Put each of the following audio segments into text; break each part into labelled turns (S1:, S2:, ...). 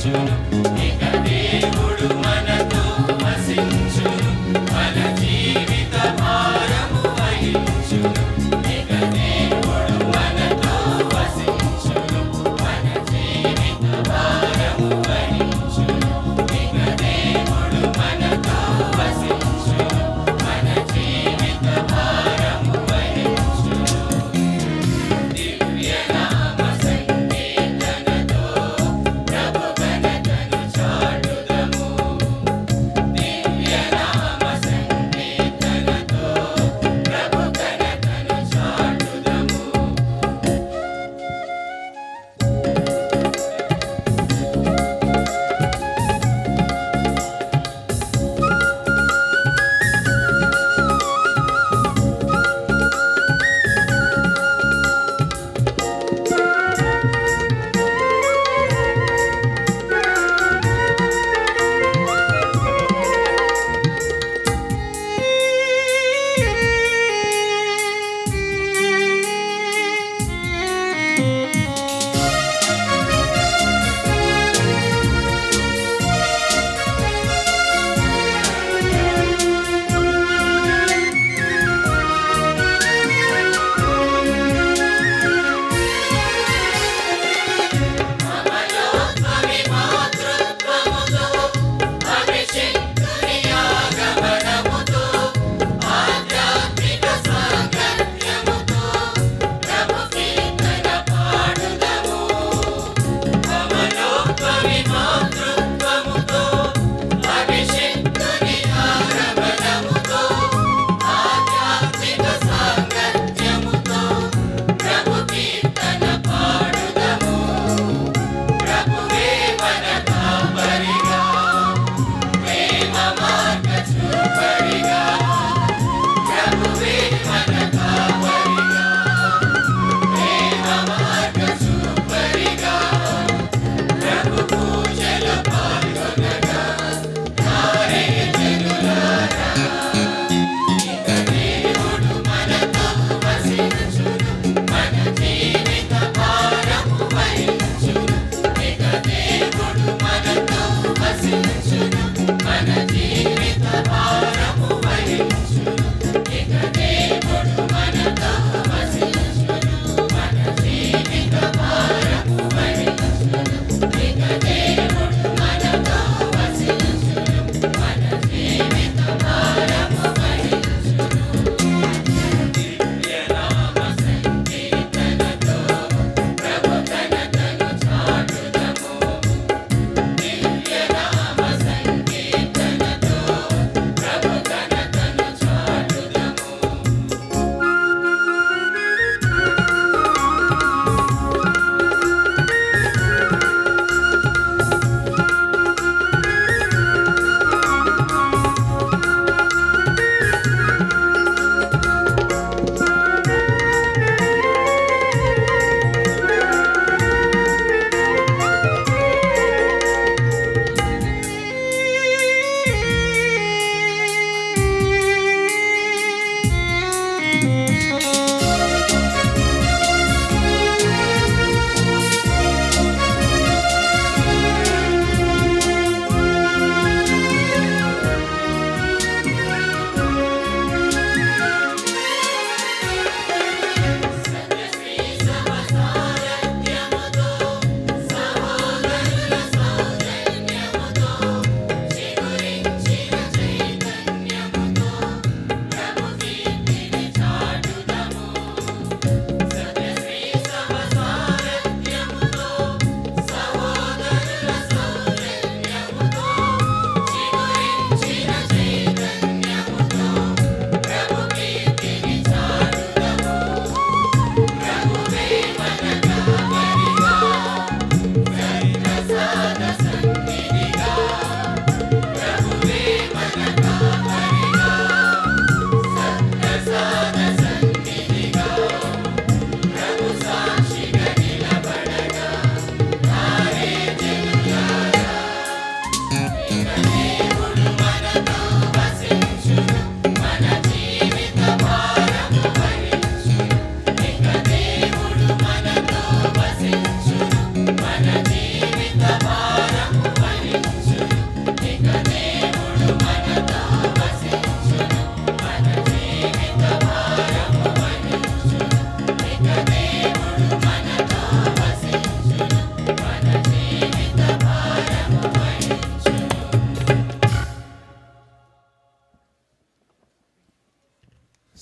S1: వసించును. ఇక దేవుడు మనతో వసించును, మన జీవిత భారము వహించును. ఇక దేవుడు మనతో వసించును, మన జీవిత భారము వహించును. ఇక దేవుడు మనతో వసించును, మన జీవిత భారము వహించును. దివ్య నామ సంకీర్తనతో ప్రభు ఘనతను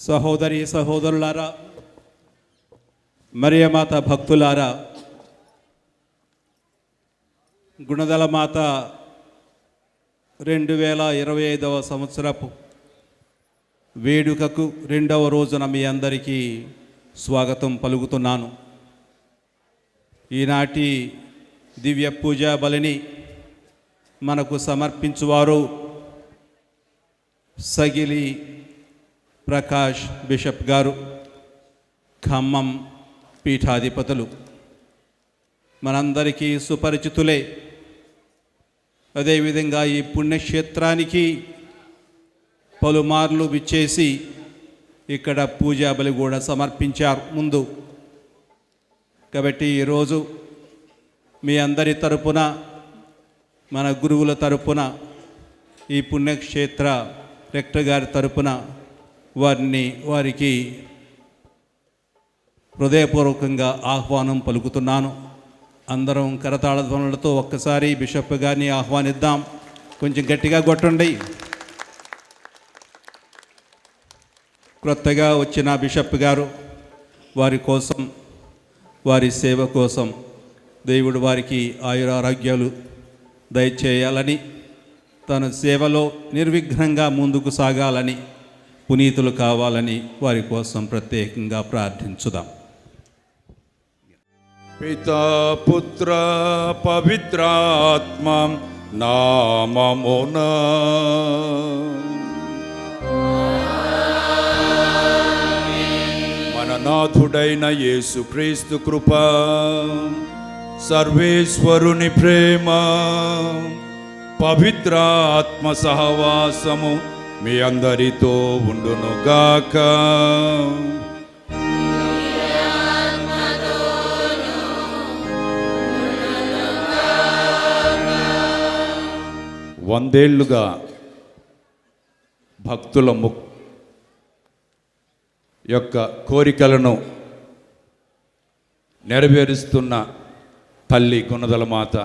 S2: సహోదరి సహోదరులారా, మరియమాత భక్తులారా, గుణదల మాత 2025వ సంవత్సరపు వేడుకకు 2వ రోజున మీ అందరికీ స్వాగతం పలుకుతున్నాను. ఈనాటి దివ్య పూజా బలిని మనకు సమర్పించువారు సగిలి ప్రకాష్ బిషప్ గారు, ఖమ్మం పీఠాధిపతులు. మనందరికీ సుపరిచితులే. అదేవిధంగా ఈ పుణ్యక్షేత్రానికి పలుమార్లు విచ్చేసి ఇక్కడ పూజా బలి కూడా సమర్పించారు ముందు. కాబట్టి ఈరోజు మీ అందరి తరపున, మన గురువుల తరపున, ఈ పుణ్యక్షేత్ర రెక్టర్ గారి తరపున వారికి హృదయపూర్వకంగా ఆహ్వానం పలుకుతున్నాను. అందరం కరతాళ ధ్వనులతో ఒక్కసారి బిషప్ గారిని ఆహ్వానిద్దాం. కొంచెం గట్టిగా కొట్టండి. క్రొత్తగా వచ్చిన బిషప్ గారు, వారి కోసం, వారి సేవ కోసం దేవుడు వారికి ఆయురారోగ్యాలు దయచేయాలని, తన సేవలో నిర్విఘ్నంగా ముందుకు సాగాలని, పునీతులు కావాలని వారి కోసం ప్రత్యేకంగా ప్రార్థించుదాం.
S3: పితా పుత్ర పవిత్రాత్మ నామమున మన నాథుడైన యేసుక్రీస్తు కృప, సర్వేశ్వరుని ప్రేమ, పవిత్ర ఆత్మ సహవాసము మీ అందరితో ఉండునుగాక. వందేళ్లుగా భక్తుల యొక్క కోరికలను నెరవేరుస్తున్న తల్లి గుణదల మాత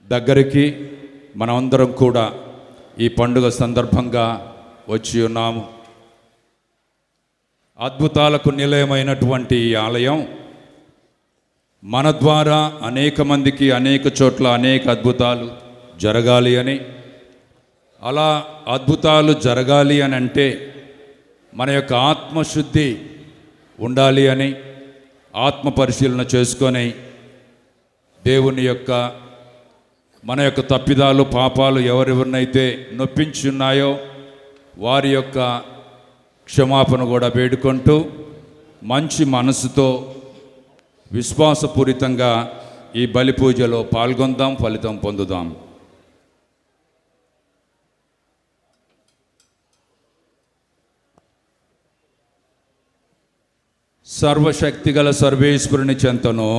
S3: దగ్గరికి మనమందరం కూడా ఈ పండుగ సందర్భంగా వచ్చి ఉన్నాము. అద్భుతాలకు నిలయమైనటువంటి ఈ ఆలయం మన ద్వారా అనేక మందికి అనేక చోట్ల అనేక అద్భుతాలు జరగాలి అని, అలా అద్భుతాలు జరగాలి అని అంటే మన యొక్క ఆత్మశుద్ధి ఉండాలి అని ఆత్మ పరిశీలన చేసుకొని దేవుని యొక్క మన యొక్క తప్పిదాలు పాపాలు ఎవరెవరినైతే నొప్పించి ఉన్నాయో వారి యొక్క క్షమాపణ కూడా వేడుకుంటూ మంచి మనసుతో విశ్వాసపూరితంగా ఈ బలి పూజలో పాల్గొందాం, ఫలితం పొందుదాం. సర్వశక్తిగల సర్వేశ్వరుని చెంతను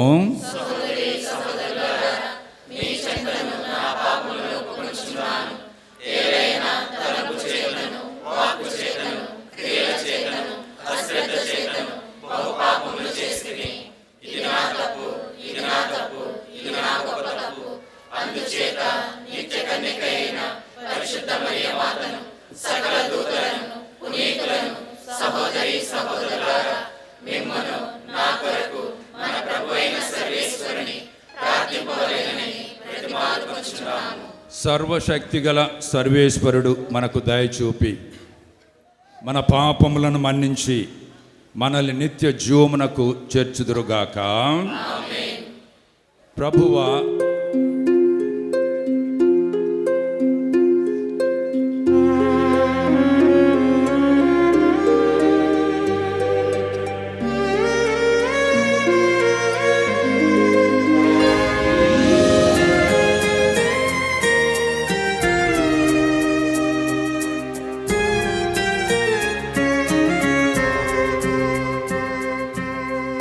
S3: సర్వశక్తిగల సర్వేశ్వరుడు మనకు దయచూపి మన పాపములను మన్నించి మనల్ని నిత్య జీవమునకు చేర్చుదురుగాక. ప్రభువా,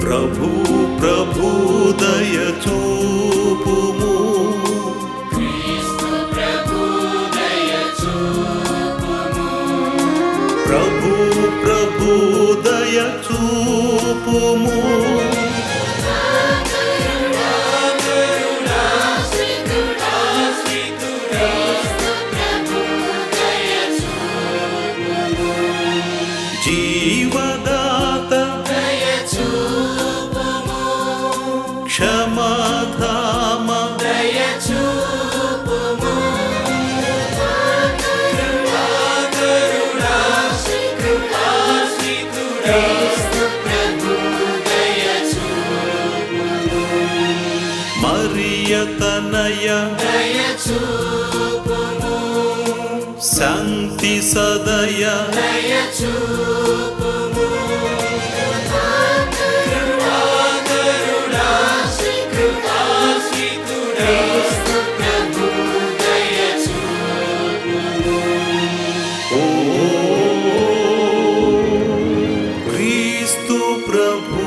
S4: ప్రభు ప్రభు దయ చూపుము,
S1: క్రీస్తు ప్రభు దయ చూపుము,
S4: ప్రభు ప్రభు దయ చూపుము, తనయ
S1: దయచూపుము
S4: శాంతి సదయ
S1: దయచూపుము క్రీస్తు ప్రభు దయచూపుము
S4: ఓ క్రీస్తు ప్రభు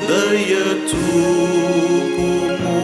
S4: దయ చూపుము.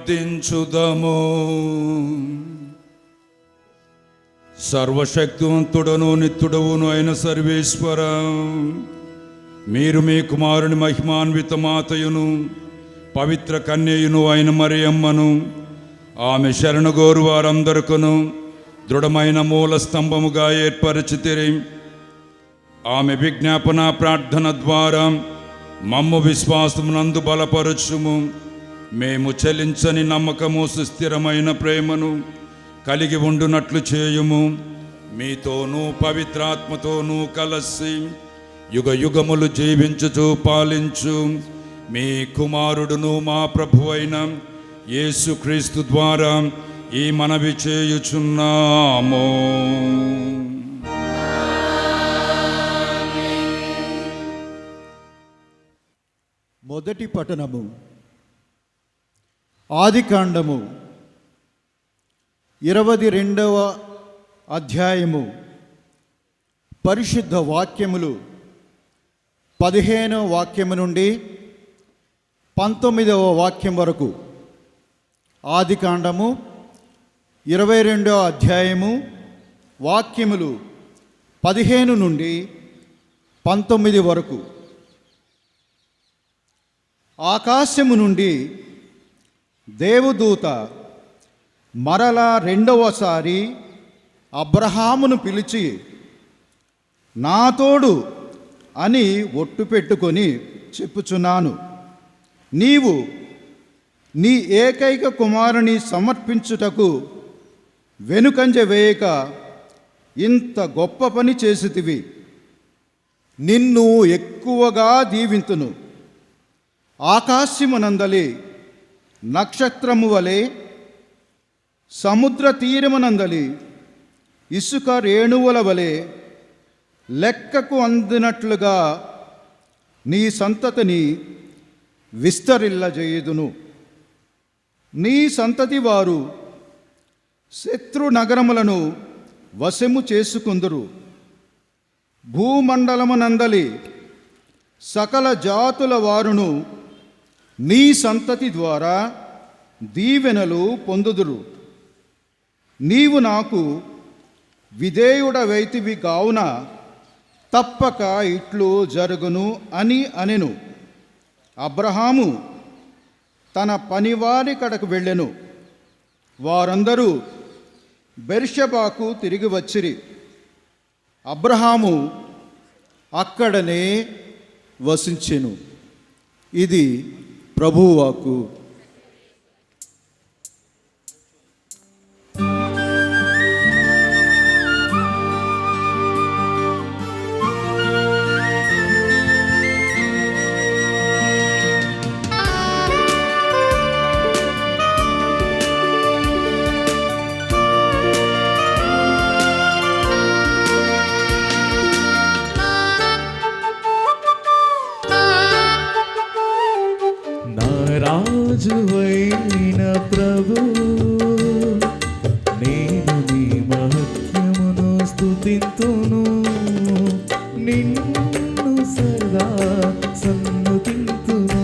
S3: ప్రార్థించుదము. సర్వశక్తివంతుడను నిత్యుడవును అయిన సర్వేశ్వర, మీరు మీ కుమారుని మహిమాన్విత మాతయును పవిత్ర కన్యయును అయిన మరియమ్మను ఆమె శరణగోరు వారందరికను దృఢమైన మూల స్తంభముగా ఏర్పరచితిరి. ఆమె విజ్ఞాపన ప్రార్థన ద్వారా మమ్ము విశ్వాసమునందు బలపరచుము. మేము చెలించని నమ్మకము సుస్థిరమైన ప్రేమను కలిగి ఉండునట్లు చేయుము. మీతోనూ పవిత్రాత్మతోనూ కలసి యుగ యుగములు జీవించుచు పాలించు మీ కుమారుడును మా ప్రభువైన యేసుక్రీస్తు ద్వారా ఈ మనవి చేయుచున్నాము.
S5: మొదటి పఠనము ఆదికాండము 22వ అధ్యాయము పరిశుద్ధ వాక్యములు 15వ వాక్యము నుండి 19వ వాక్యం వరకు. ఆదికాండము 22వ అధ్యాయము వాక్యములు 15 నుండి 19 వరకు. ఆకాశము నుండి దేవదూత మరలా రెండవసారి అబ్రహామును పిలిచి, నా తోడు అని ఒట్టు పెట్టుకొని చెప్పుచున్నాను, నీవు నీ ఏకైక కుమారుని సమర్పించుటకు వెనుకంజ వేయక ఇంత గొప్ప పని చేసితివి. నిన్ను ఎక్కువగా దీవింతును. ఆకాశమునందలి నక్షత్రము వలె, సముద్ర తీరమునందలి ఇసుక రేణువుల వలె లెక్కకు అందినట్లుగా నీ సంతతిని విస్తరిల్లజేయుదును. నీ సంతతి వారు శత్రు నగరములను వశము చేసుకుందురు. భూమండలమునందలి సకల జాతుల వారును నీ సంతతి ద్వారా దీవెనలు పొందుదురు. నీవు నాకు విధేయుడవైతివి కావున తప్పక ఇట్లు జరుగును అని అనెను. అబ్రహాము తన పనివారి కడకు వెళ్ళెను. వారందరూ బెర్షెబాకు తిరిగి వచ్చిరి. అబ్రహాము అక్కడనే వసించెను. ఇది ప్రభువాకు.
S6: రాజువైన ప్రభు, నేను నీ మహత్యమును స్తుతింతును, నిన్ను సదా సన్నుతింతును.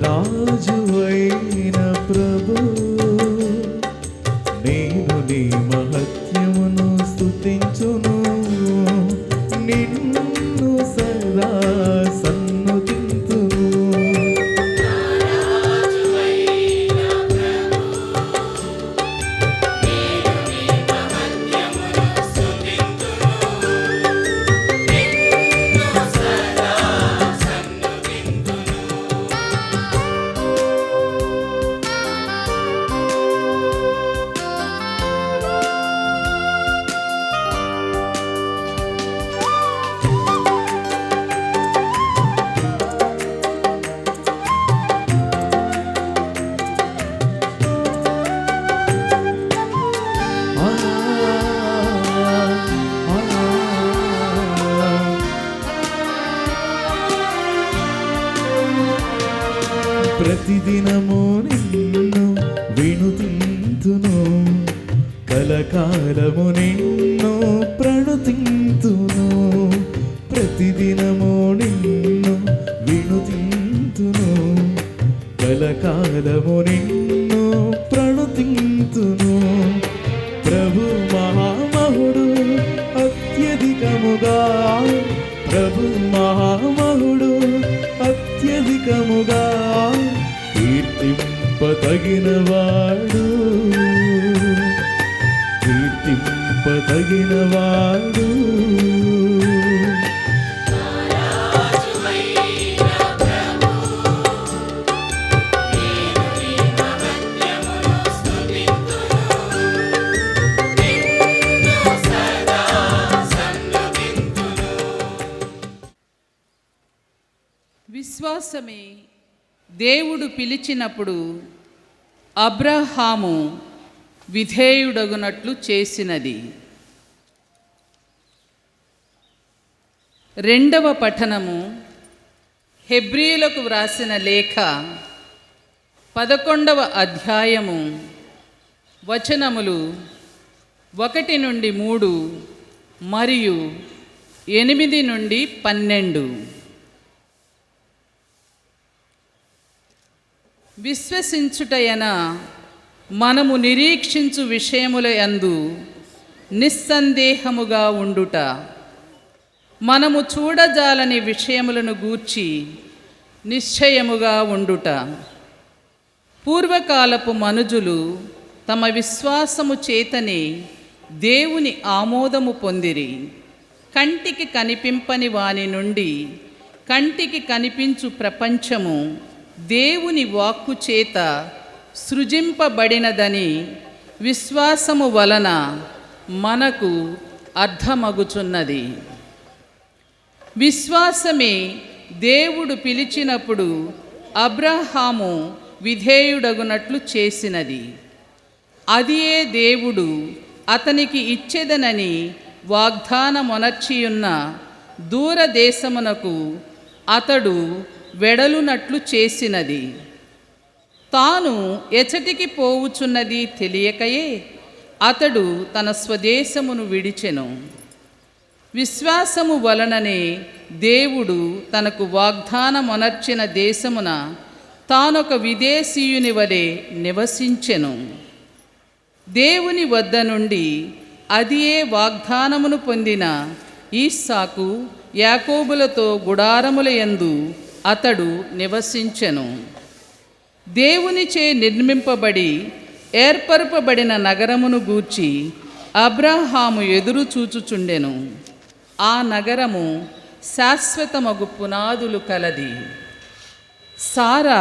S6: రాజువైన ప్రభు, నేను నీ మహత్యమును స్తుతించును, నిన్ను సదా సన్నుతింతును. ప్రతిదినము నిన్ను వినుతింతును, కలకాలము నిన్ను ప్రణుతింతును. ప్రతిదినము నిన్ను వినుతింతును, కలకాలము నిన్ను ప్రణుతింతును. ప్రభు మహామహుడు అత్యధికముగా, ప్రభు మహామహుడు అత్యధికముగా కీర్తింపతగినవాడు, కీర్తింపతగినవాడు.
S7: విశ్వాసమే దేవుడు పిలిచినప్పుడు అబ్రహాము విధేయుడగునట్లు చేసినది. రెండవ పఠనము హెబ్రీయులకు వ్రాసిన లేఖ 11వ అధ్యాయము వచనములు 1 నుండి 3 మరియు 8 నుండి 12. విశ్వసించుటయన మనము నిరీక్షించు విషయముల యందు నిస్సందేహముగా ఉండుట, మనము చూడజాలని విషయములను గూర్చి నిశ్చయముగా ఉండుట. పూర్వకాలపు మనుజులు తమ విశ్వాసము చేతనే దేవుని ఆమోదము పొందిరి. కంటికి కనిపింపని వాని నుండి కంటికి కనిపించు ప్రపంచము దేవుని వాక్కు చేత సృజింపబడినదని విశ్వాసము వలన మనకు అర్థమగుచున్నది. విశ్వాసమే దేవుడు పిలిచినప్పుడు అబ్రహాము విధేయుడగునట్లు చేసినది. అదియే దేవుడు అతనికి ఇచ్చెదనని వాగ్దానమొనర్చియున్న దూరదేశమునకు అతడు వెడలునట్లు చేసినది. తాను ఎచటికి పోవుచున్నది తెలియకయే అతడు తన స్వదేశమును విడిచెను. విశ్వాసము వలననే దేవుడు తనకు వాగ్దానమొనర్చిన దేశమున తానొక విదేశీయుని వలె నివసించెను. దేవుని వద్ద నుండి అదియే వాగ్దానమును పొందిన ఈసాకు యాకోబులతో గుడారముల యందు అతడు నివసించెను. దేవునిచే నిర్మింపబడి ఏర్పరపబడిన నగరమును గూర్చి అబ్రహాము ఎదురు చూచుచుండెను. ఆ నగరము శాశ్వతమగు పునాదులు కలది. సారా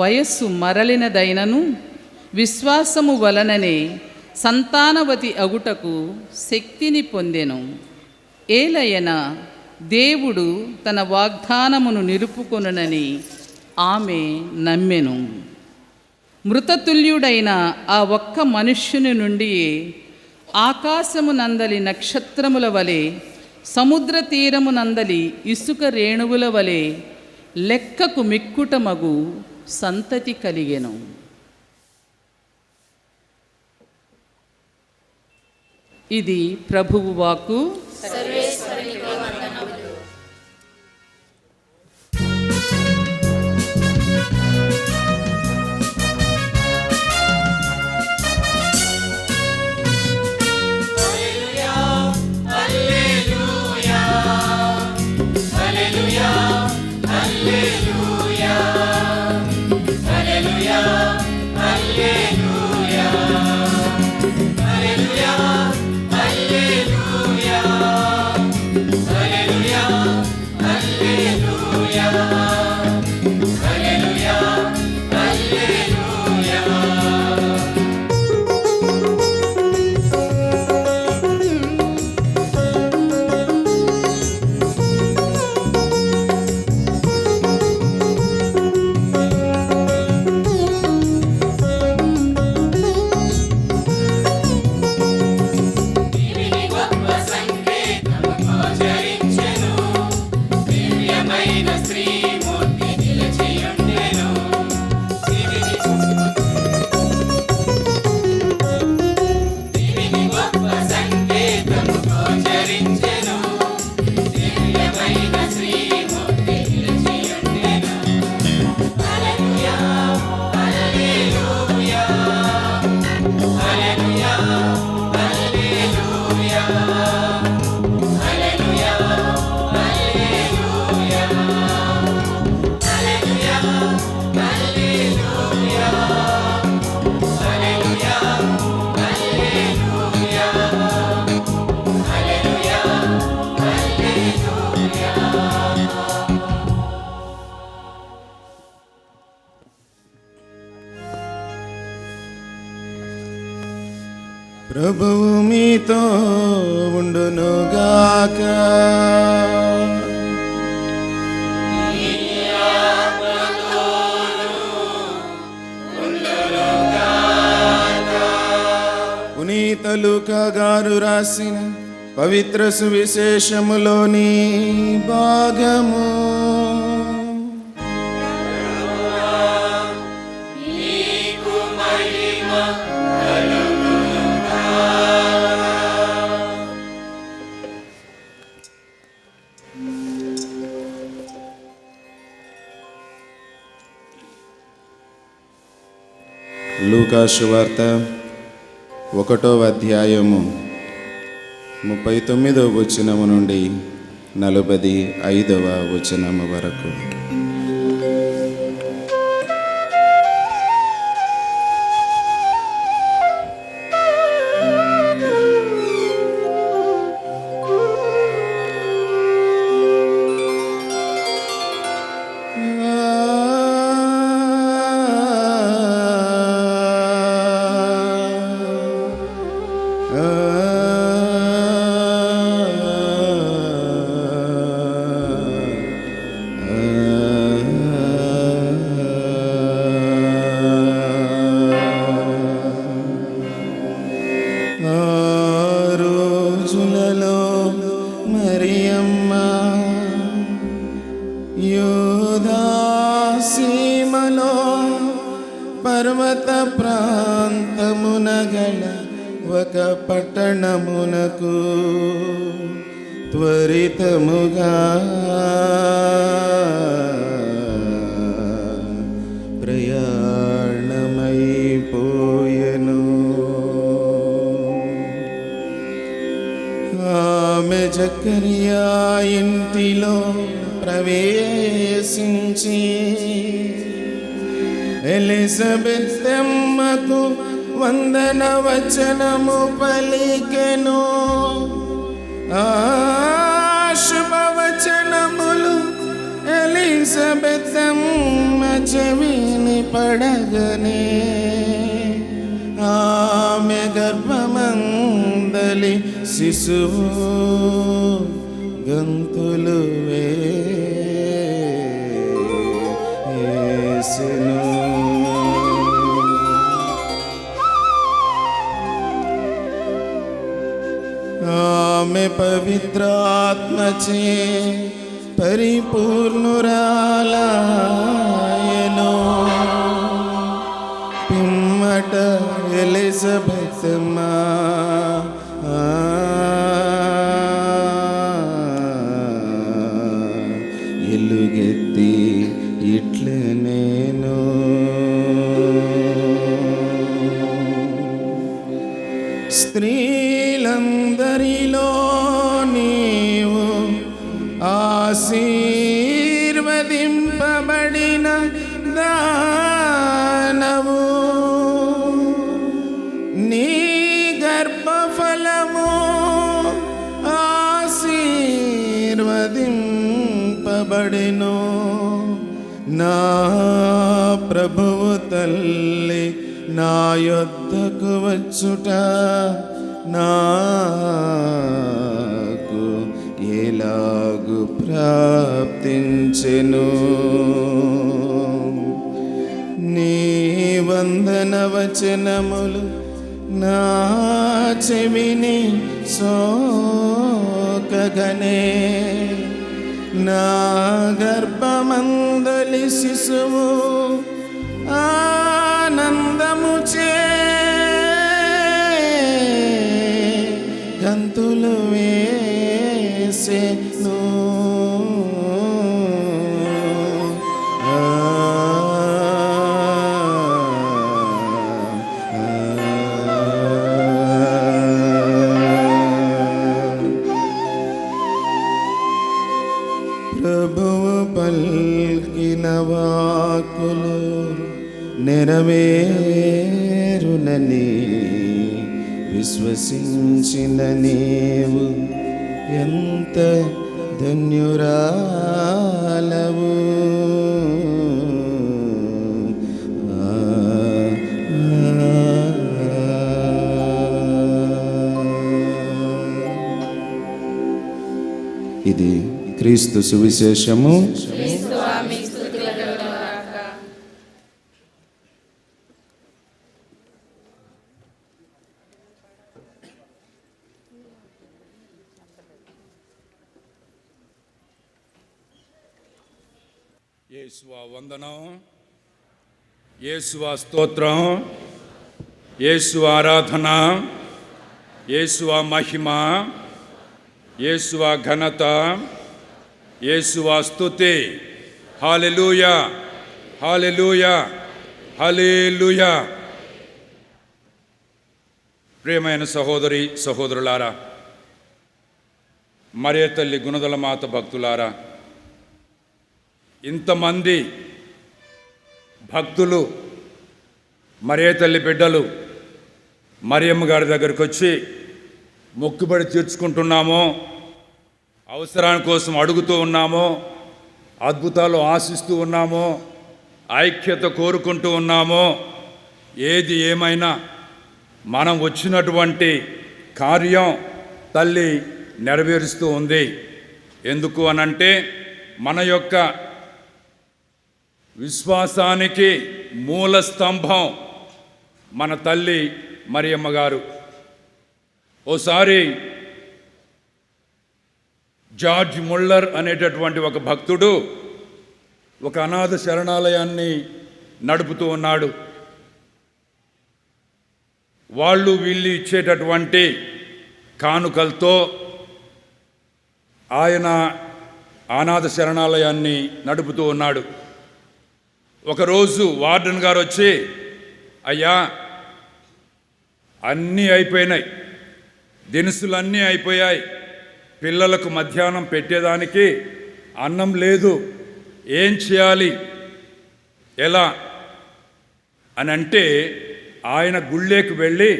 S7: వయస్సు మరలినదైనను విశ్వాసము వలననే సంతానవతి అగుటకు శక్తిని పొందెను. ఏలయన దేవుడు తన వాగ్దానమును నిలుపుకొనునని ఆమె నమ్మెను. మృతతుల్యుడైన ఆ ఒక్క మనుష్యుని నుండి ఆకాశమునందలి నక్షత్రముల వలె, సముద్ర తీరమునందలి ఇసుక రేణువుల వలె లెక్కకు మిక్కుటమగు సంతతి కలిగెను. ఇది ప్రభువు వాక్కు.
S6: ప్రభువు మీతో ఉండునుగాక. పునీత లూకా గారు రాసిన పవిత్ర సువిశేషములోని భాగము. లూకా సువార్త 1వ అధ్యాయము 39వ వచనము నుండి 45వ వచనము వరకు. రోజులలో మరియమ్మ యూదా సీమలో పర్వత ప్రాంతమున గల ఒక పట్టణమునకు త్వరితముగా ప్రయాణమైపోయెను. ఆమె జకరియా ఇంటిలో ప్రవేశించి ఎలిజబెత్తమ్మకు వందన వచనము పలికెను. ఆ శుభవచనములు ఎలిజబెత్తమ్మ చెవిని పడగనే ఆమె గర్భమందలి శిశువు గంతులు వేసెను. ఆమె పవిత్రాత్మచే పరిపూర్ణురాలాయెను. పిమ్మట ఎలిజబెత్తమ్మ ఎలుగెత్తి ఇట్లనేను. స్త్రీలందరిలో నీవు ఆశీర్వదింపబడిన దానవు. నీ గర్భఫలము ఆశీర్వదింపబడెను. నా ప్రభువు తల్లి నా యొద్దకు వచ్చుట నాకు ఎలాగు ప్రాప్తించెను. నీ వందన వచనములు నా చెవిని సోకగనే నా గర్భమందలి శిశువు ఆనందముచే గంతులు వేసెను. ప్రభువు పల్కిన వాక్కులు నెరవేరునని విశ్వసించిన నీవు ఎంత ధన్యురాలవు. క్రీస్తు సువిశేషము.
S3: యేసువా వందనం, యేసువా స్తోత్రం, యేసు ఆరాధన, యేసువా మహిమ, యేసువా ఘనత, యేసువా స్తుతి. హల్లెలూయా, హల్లెలూయా, హల్లెలూయా. ప్రియమైన సహోదరి సహోదరులారా, మరియ తల్లి గుణదల మాత భక్తులారా, ఇంతమంది భక్తులు మరియ తల్లి బిడ్డలు మరియమ్మ గారి దగ్గరికి వచ్చి మొక్కుబడి తీర్చుకుంటున్నామో, అవసరాని కోసం అడుగుతూ ఉన్నామో, అద్భుతాలు ఆశిస్తూ ఉన్నామో, ఐక్యత కోరుకుంటూ ఉన్నామో, ఏది ఏమైనా మనం వచ్చినటువంటి కార్యం తల్లి నెరవేరుస్తూ ఉంది. ఎందుకు అనంటే మన యొక్క విశ్వాసానికి మూల స్తంభం మన తల్లి మరియమ్మ గారు. ఓసారి జార్జ్ ముల్లర్ అనేటటువంటి ఒక భక్తుడు ఒక అనాథ శరణాలయాన్ని నడుపుతూ ఉన్నాడు. వాళ్ళు వీళ్ళు ఇచ్చేటటువంటి కానుకలతో ఆయన అనాథ శరణాలయాన్ని నడుపుతూ ఉన్నాడు. ఒకరోజు వార్డెన్ గారు వచ్చి, అయ్యా అన్నీ అయిపోయినాయి, దినుసులన్నీ అయిపోయాయి, పిల్లలకు మధ్యాహ్నం పెట్టేదానికి అన్నం లేదు, ఏం చేయాలి, ఎలా అని అంటే ఆయన గుళ్ళేకి వెళ్ళి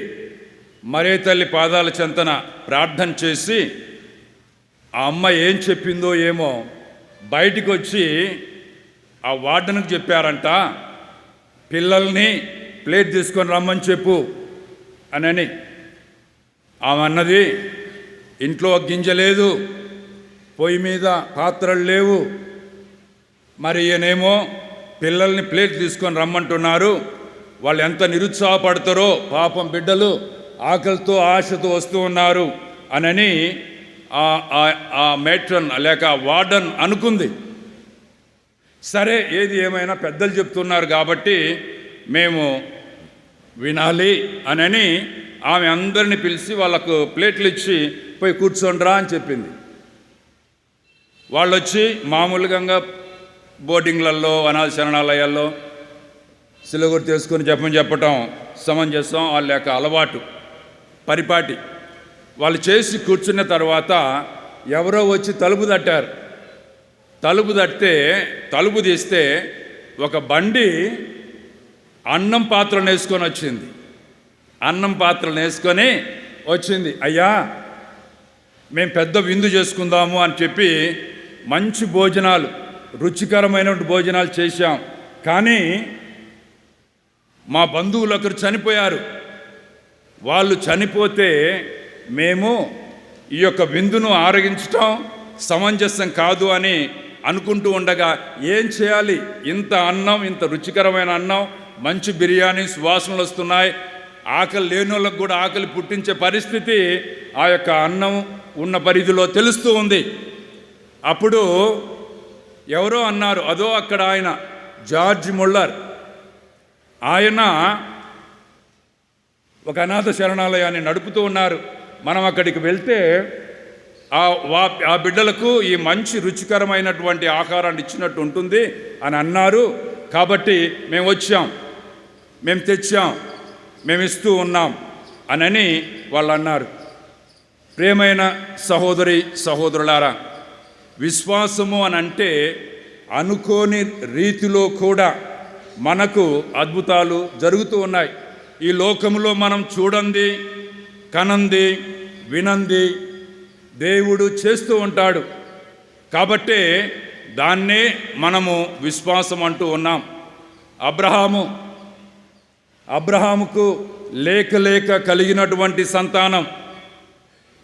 S3: మరియ తల్లి పాదాల చెంతన ప్రార్థన చేసి ఆ అమ్మ ఏం చెప్పిందో ఏమో బయటికి వచ్చి ఆ వార్డెన్కి చెప్పారంట, పిల్లల్ని ప్లేట్ తీసుకొని రమ్మని చెప్పు అని. ఆమె అన్నది, ఇంట్లో గింజ లేదు, పొయ్యి మీద పాత్రలు లేవు, మరి ఈయనేమో పిల్లల్ని ప్లేట్ తీసుకొని రమ్మంటున్నారు, వాళ్ళు ఎంత నిరుత్సాహపడతారో పాపం, బిడ్డలు ఆకలితో ఆశతో వస్తూ ఉన్నారు అని ఆ మేట్రన్ లేక వార్డన్ అనుకుంది. సరే, ఏది ఏమైనా పెద్దలు చెప్తున్నారు కాబట్టి మేము వినాలి అని ఆమె అందరిని పిలిచి వాళ్ళకు ప్లేట్లు ఇచ్చి పోయి కూర్చోండిరా అని చెప్పింది. వాళ్ళు వచ్చి మామూలుగా బోర్డింగ్లలో అనాథ శరణాలయాల్లో సిలుగురు తీసుకొని చెప్పటం సమంజసం, వాళ్ళ యొక్క అలవాటు పరిపాటి. వాళ్ళు చేసి కూర్చున్న తర్వాత ఎవరో వచ్చి తలుపు తట్టారు. తలుపు తట్టితే తలుపు తీస్తే ఒక బండి అన్నం పాత్రను వేసుకొని వచ్చింది. అన్నం పాత్రను వేసుకొని వచ్చింది. అయ్యా మేము పెద్ద విందు చేసుకుందాము అని చెప్పి మంచి భోజనాలు, రుచికరమైన భోజనాలు చేశాం, కానీ మా బంధువులు ఒకరు చనిపోయారు. వాళ్ళు చనిపోతే మేము ఈ యొక్క విందును ఆరగించటం సమంజసం కాదు అని అనుకుంటూ ఉండగా ఏం చేయాలి, ఇంత అన్నం, ఇంత రుచికరమైన అన్నం, మంచి బిర్యానీ సువాసనలు వస్తున్నాయి, ఆకలి లేని వాళ్ళకు కూడా ఆకలి పుట్టించే పరిస్థితి ఆ యొక్క అన్నం ఉన్న పరిధిలో తెలుస్తూ ఉంది. అప్పుడు ఎవరో అన్నారు, అదో అక్కడ ఆయన జార్జ్ ముల్లర్, ఆయన ఒక అనాథ శరణాలయాన్ని నడుపుతూ ఉన్నారు. మనం అక్కడికి వెళ్తే ఆ బిడ్డలకు ఈ మంచి రుచికరమైనటువంటి ఆహారాన్ని ఇచ్చినట్టు ఉంటుంది అని అన్నారు. కాబట్టి మేము వచ్చాం, మేము తెచ్చాం, మేము ఇస్తూ ఉన్నాం అని వాళ్ళు అన్నారు. ప్రియమైన సహోదరి సహోదరులారా, విశ్వాసము అని అంటే అనుకోని రీతిలో కూడా మనకు అద్భుతాలు జరుగుతూ ఉన్నాయి. ఈ లోకంలో మనం చూడండి, కనంది, వినంది దేవుడు చేస్తూ ఉంటాడు. కాబట్టే దాన్నే మనము విశ్వాసం అంటూ ఉన్నాం. అబ్రహాముకు లేక కలిగినటువంటి సంతానం,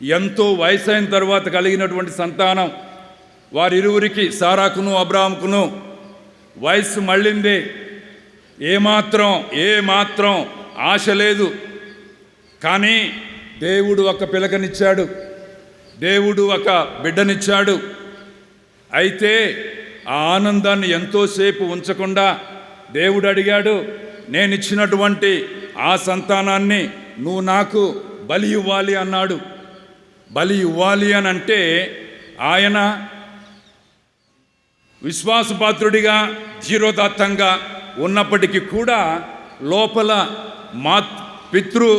S3: ఎంతో వయసైన తర్వాత కలిగినటువంటి సంతానం, వారిరువురికి, సారాకును అబ్రాహాముకును వయస్సు మళ్ళింది. ఏమాత్రం ఆశ లేదు. కానీ దేవుడు ఒక పిలకనిచ్చాడు, దేవుడు ఒక బిడ్డనిచ్చాడు. అయితే ఆ ఆనందాన్ని ఎంతోసేపు ఉంచకుండా దేవుడు అడిగాడు, నేను ఇచ్చినటువంటి ఆ సంతానాన్ని నువ్వు నాకు బలి ఇవ్వాలి అన్నాడు. బలి ఇవ్వాలి అని అంటే ఆయన విశ్వాసపాత్రుడిగా ధీరోదాత్తంగా ఉన్నప్పటికీ కూడా లోపల పితృ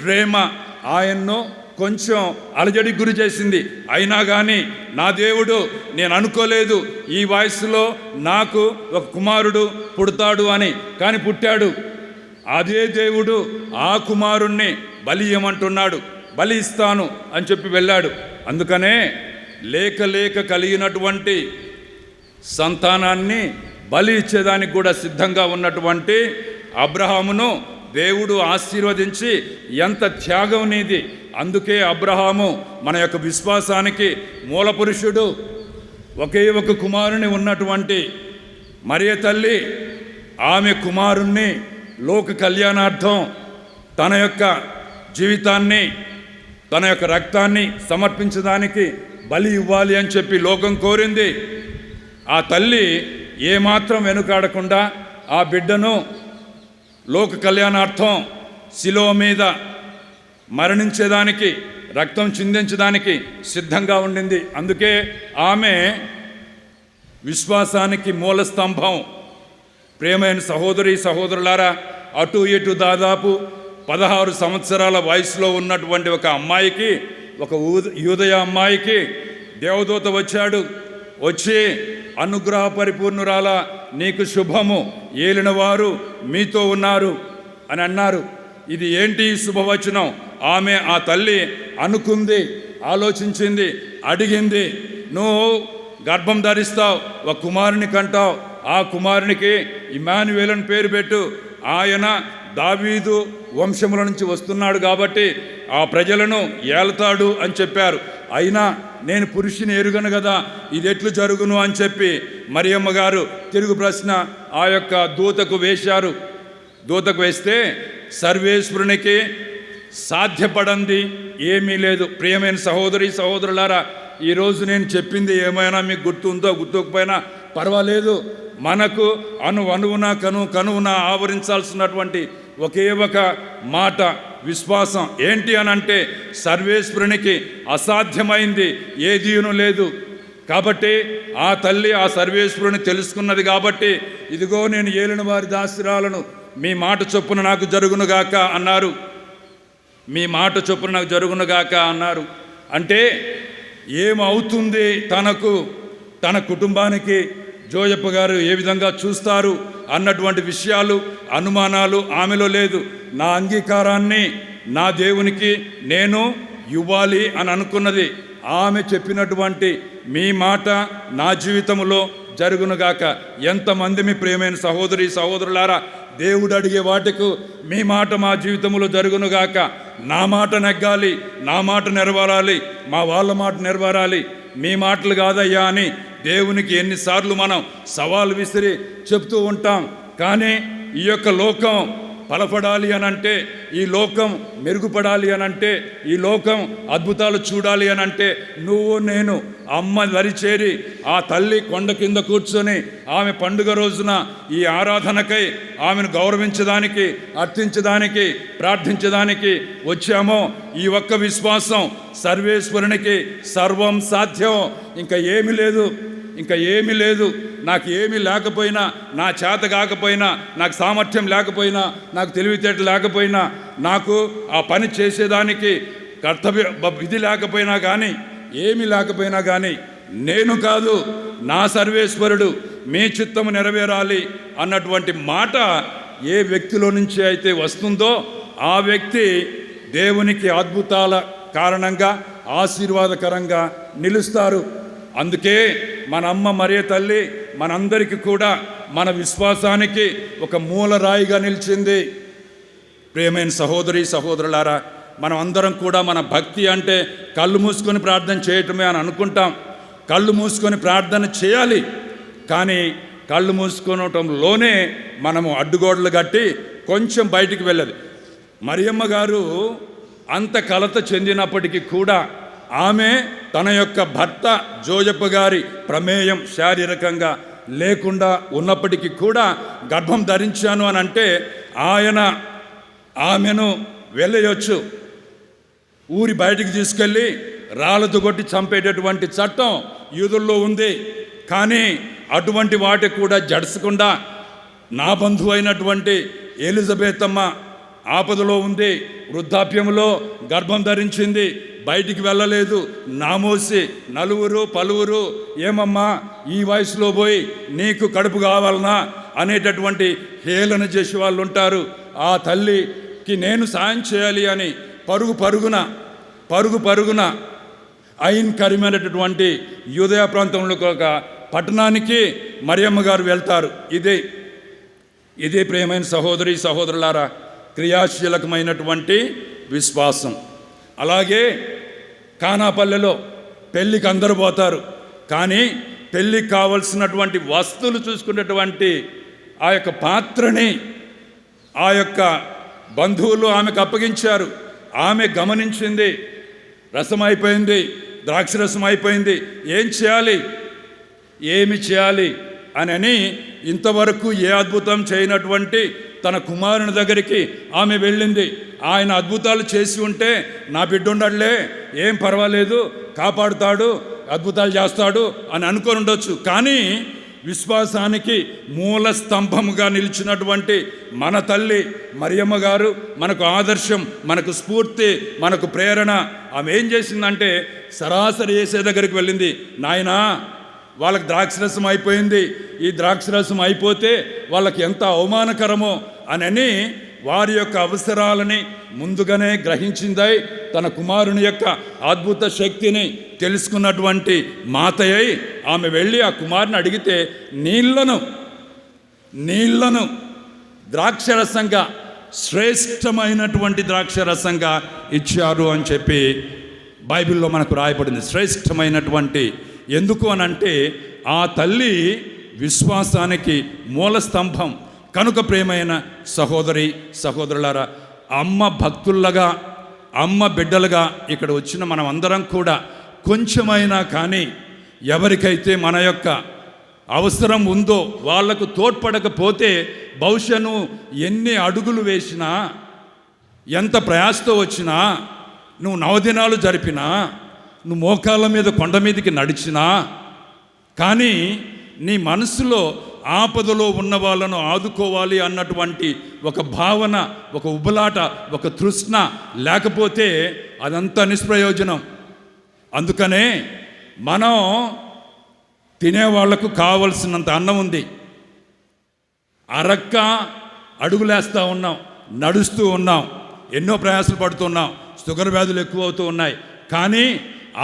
S3: ప్రేమ ఆయన్ను కొంచెం అలజడికి గురి చేసింది. అయినా కానీ నా దేవుడు, నేను అనుకోలేదు ఈ వయస్సులో నాకు ఒక కుమారుడు పుడతాడు అని, కానీ పుట్టాడు. అదే దేవుడు ఆ కుమారుణ్ణి బలి ఇవ్వమంటున్నాడు. బలి ఇస్తాను అని చెప్పి వెళ్ళాడు. అందుకనే లేక కలిగినటువంటి సంతానాన్ని బలి ఇచ్చేదానికి కూడా సిద్ధంగా ఉన్నటువంటి అబ్రహామును దేవుడు ఆశీర్వదించి, ఎంత త్యాగం నీది. అందుకే అబ్రహాము మన యొక్క విశ్వాసానికి మూలపురుషుడు. ఒకే ఒక కుమారుని ఉన్నటువంటి మరియ తల్లి ఆమె కుమారుణ్ణి లోక కళ్యాణార్థం తన యొక్క జీవితాన్ని, తన యొక్క రక్తాన్ని సమర్పించడానికి బలి ఇవ్వాలి అని చెప్పి లోకం కోరింది. ఆ తల్లి ఏమాత్రం వెనుకాడకుండా ఆ బిడ్డను లోక కళ్యాణార్థం శిలువ మీద మరణించేదానికి, రక్తం చిందించడానికి సిద్ధంగా ఉండింది. అందుకే ఆమె విశ్వాసానికి మూల స్తంభం. ప్రియమైన సహోదరి సహోదరులారా, అటు ఇటు దాదాపు 16 సంవత్సరాల వయసులో ఉన్నటువంటి ఒక అమ్మాయికి, ఒక యూదయ అమ్మాయికి దేవదూత వచ్చాడు. వచ్చి, అనుగ్రహ పరిపూర్ణురాల, నీకు శుభము, ఏలిన వారు మీతో ఉన్నారు అని అన్నారు. ఇది ఏంటి శుభవచనం? ఆమె, ఆ తల్లి అనుకుంది, ఆలోచించింది, అడిగింది. నువ్వు గర్భం ధరిస్తావు, ఒక కుమారుని కంటావు, ఆ కుమారునికి ఇమ్మానుయేలు అని పేరు పెట్టు. ఆయన దావీదు వంశముల నుంచి వస్తున్నాడు కాబట్టి ఆ ప్రజలను ఏలతాడు అని చెప్పారు. అయినా నేను పురుషుని ఎరుగను కదా, ఇది ఎట్లు జరుగును అని చెప్పి మరియమ్మ గారు తిరుగు ప్రశ్న ఆ యొక్క దూతకు వేశారు. దూతకు వేస్తే సర్వేశ్వరునికి సాధ్యపడంది ఏమీ లేదు. ప్రియమైన సహోదరి సహోదరులారా, ఈరోజు నేను చెప్పింది ఏమైనా మీకు గుర్తుందో గుర్తుకపోయినా పర్వాలేదు. మనకు అణువున కనువున ఆవరించాల్సినటువంటి ఒకే ఒక మాట విశ్వాసం. ఏంటి అని అంటే, సర్వేశ్వరునికి అసాధ్యమైంది ఏదీను లేదు. కాబట్టి ఆ తల్లి ఆ సర్వేశ్వరుని తెలుసుకున్నది కాబట్టి, ఇదిగో నేను ఏలిన వారి దాసిరాలను, మీ మాట చొప్పున నాకు జరుగునుగాక అన్నారు. మీ మాట చొప్పున నాకు జరుగునుగాక అన్నారు. అంటే ఏమవుతుంది తనకు, తన కుటుంబానికి, జోయప్ప గారు ఏ విధంగా చూస్తారు అన్నటువంటి విషయాలు, అనుమానాలు ఆమెలో లేదు. నా అంగీకారాన్ని నా దేవునికి నేను ఇవ్వాలి అని అనుకున్నది. ఆమె చెప్పినటువంటి మీ మాట నా జీవితంలో జరుగునుగాక. ఎంతమంది మీ ప్రియమైన సహోదరి సహోదరులారా, దేవుడు అడిగే వాటికు మీ మాట మా జీవితంలో జరుగునుగాక. నా మాట నెగ్గాలి, నా మాట నెరవేరాలి, మా వాళ్ళ మాట నెరవేరాలి, మీ మాటలు కాదయ్యా అని దేవునికి ఎన్నిసార్లు మనం సవాలు విసిరి చెప్తూ ఉంటాం. కానీ ఈ యొక్క లోకం బలపడాలి అనంటే, ఈ లోకం మెరుగుపడాలి అనంటే, ఈ లోకం అద్భుతాలు చూడాలి అనంటే, నువ్వు నేను అమ్మ దరి చేరి ఆ తల్లి కొండ కింద కూర్చొని ఆమె పండుగ రోజున ఈ ఆరాధనకై ఆమెను గౌరవించడానికి, అర్థించడానికి, ప్రార్థించడానికి వచ్చామో, ఈ ఒక్క విశ్వాసం సర్వేశ్వరునికి సర్వం సాధ్యం. ఇంకా ఏమీ లేదు, ఇంకా ఏమీ లేదు. నాకు ఏమీ లేకపోయినా, నా చేత కాకపోయినా, నాకు సామర్థ్యం లేకపోయినా, నాకు తెలివితేటలు లేకపోయినా, నాకు ఆ పని చేసేదానికి కర్తవ్య విధి లేకపోయినా కానీ, ఏమీ లేకపోయినా కానీ, నేను కాదు నా సర్వేశ్వరుడు మీ చిత్తము నెరవేరాలి అన్నటువంటి మాట ఏ వ్యక్తిలో నుంచి అయితే వస్తుందో ఆ వ్యక్తి దేవునికి అద్భుతాల కారణంగా ఆశీర్వాదకరంగా నిలుస్తారు. అందుకే మన అమ్మ మరియ తల్లి మనందరికీ కూడా మన విశ్వాసానికి ఒక మూలరాయిగా నిలిచింది. ప్రియమైన సహోదరి సహోదరులారా, మనం అందరం కూడా మన భక్తి అంటే కళ్ళు మూసుకొని ప్రార్థన చేయటమే అని అనుకుంటాం. కళ్ళు మూసుకొని ప్రార్థన చేయాలి. కానీ కళ్ళు మూసుకోవటంలోనే మనము అడ్డుగోడలు కట్టి కొంచెం బయటికి వెళ్ళదు. మరియమ్మ గారు అంత కలత చెందినప్పటికీ కూడా ఆమె తన యొక్క భర్త జోజప్ప గారి ప్రమేయం శారీరకంగా లేకుండా ఉన్నప్పటికీ కూడా గర్భం ధరించాను అని అంటే ఆయన ఆమెను వెళ్ళయొచ్చు. ఊరి బయటికి తీసుకెళ్ళి రాళ్ళతో కొట్టి చంపేటటువంటి చట్టం యూదుల్లో ఉంది. కానీ అటువంటి వాటికి కూడా జడసకుండా నా బంధువు అయినటువంటి ఎలిజబెత్ అమ్మ ఆపదలో ఉంది, వృద్ధాప్యంలో గర్భం ధరించింది, బయటికి వెళ్ళలేదు. నామోసి నలుగురు పలువురు ఏమమ్మా ఈ వయసులో పోయి నీకు కడుపు కావాలనా అనేటటువంటి హేళన చేసే వాళ్ళు ఉంటారు. ఆ తల్లికి నేను సాయం చేయాలి అని పరుగు పరుగున ఐన్ కరిమైనటువంటి యూదయ ప్రాంతంలో ఒక పట్టణానికి మరియమ్మ గారు వెళ్తారు. ఇదే ప్రియమైన సహోదరి సహోదరులారా క్రియాశీలకమైనటువంటి విశ్వాసం. అలాగే కానాపల్లెలో పెళ్ళికి అందరూ పోతారు. కానీ పెళ్ళికి కావలసినటువంటి వస్తువులు చూసుకున్నటువంటి ఆ యొక్క పాత్రని ఆ యొక్క బంధువులు ఆమెకు అప్పగించారు. ఆమె గమనించింది, రసం అయిపోయింది, ద్రాక్షరసం అయిపోయింది, ఏమి చేయాలి అని ఇంతవరకు ఏ అద్భుతం చేయనటువంటి తన కుమారుని దగ్గరికి ఆమె వెళ్ళింది. ఆయన అద్భుతాలు చేసి ఉంటే నా బిడ్డ ఉండడులే, ఏం పర్వాలేదు, కాపాడుతాడు, అద్భుతాలు చేస్తాడు అని అనుకొని ఉండొచ్చు. కానీ విశ్వాసానికి మూల స్తంభముగా నిలిచినటువంటి మన తల్లి మరియమ్మ గారు మనకు ఆదర్శం, మనకు స్ఫూర్తి, మనకు ప్రేరణ. ఆమె ఏం చేసిందంటే సరాసరి యేసే దగ్గరికి వెళ్ళింది. నాయనా, వాళ్ళకి ద్రాక్షరసం అయిపోయింది, ఈ ద్రాక్షరసం అయిపోతే వాళ్ళకి ఎంత అవమానకరమో అని వారి యొక్క అవసరాలని ముందుగానే గ్రహించిందై తన కుమారుని యొక్క అద్భుత శక్తిని తెలుసుకున్నటువంటి మాతయ్య ఆమె వెళ్ళి ఆ కుమారుని అడిగితే నీళ్లను ద్రాక్షరసంగా శ్రేష్టమైనటువంటి ద్రాక్షరసంగా ఇచ్చారు అని చెప్పి బైబిల్లో మనకు రాయబడింది. శ్రేష్టమైనటువంటి ఎందుకు అనంటే ఆ తల్లి విశ్వాసానికి మూల స్తంభం కనుక. ప్రేమైన సహోదరి సహోదరులారా, అమ్మ భక్తులుగా, అమ్మ బిడ్డలుగా ఇక్కడ వచ్చిన మనం అందరం కూడా కొంచెమైనా కానీ ఎవరికైతే మన యొక్క అవసరం ఉందో వాళ్లకు తోడ్పడకపోతే బహుశను ఎన్ని అడుగులు వేసినా, ఎంత ప్రయాసతో వచ్చినా, నువ్వు నవదినాలు జరిపినా, నువ్వు మోకాళ్ళ మీద కొండ మీదకి నడిచినా కానీ నీ మనసులో ఆపదలో ఉన్న వాళ్ళను ఆదుకోవాలి అన్నటువంటి ఒక భావన, ఒక ఉబలాట, ఒక తృష్ణ లేకపోతే అదంతా నిష్ప్రయోజనం. అందుకనే మనం తినేవాళ్లకు కావలసినంత అన్నం ఉంది, అరక్క అడుగులేస్తూ ఉన్నాం, నడుస్తూ ఉన్నాం, ఎన్నో ప్రయాసాలు పడుతున్నాం, షుగర్ వ్యాధులు ఎక్కువ అవుతూ ఉన్నాయి. కానీ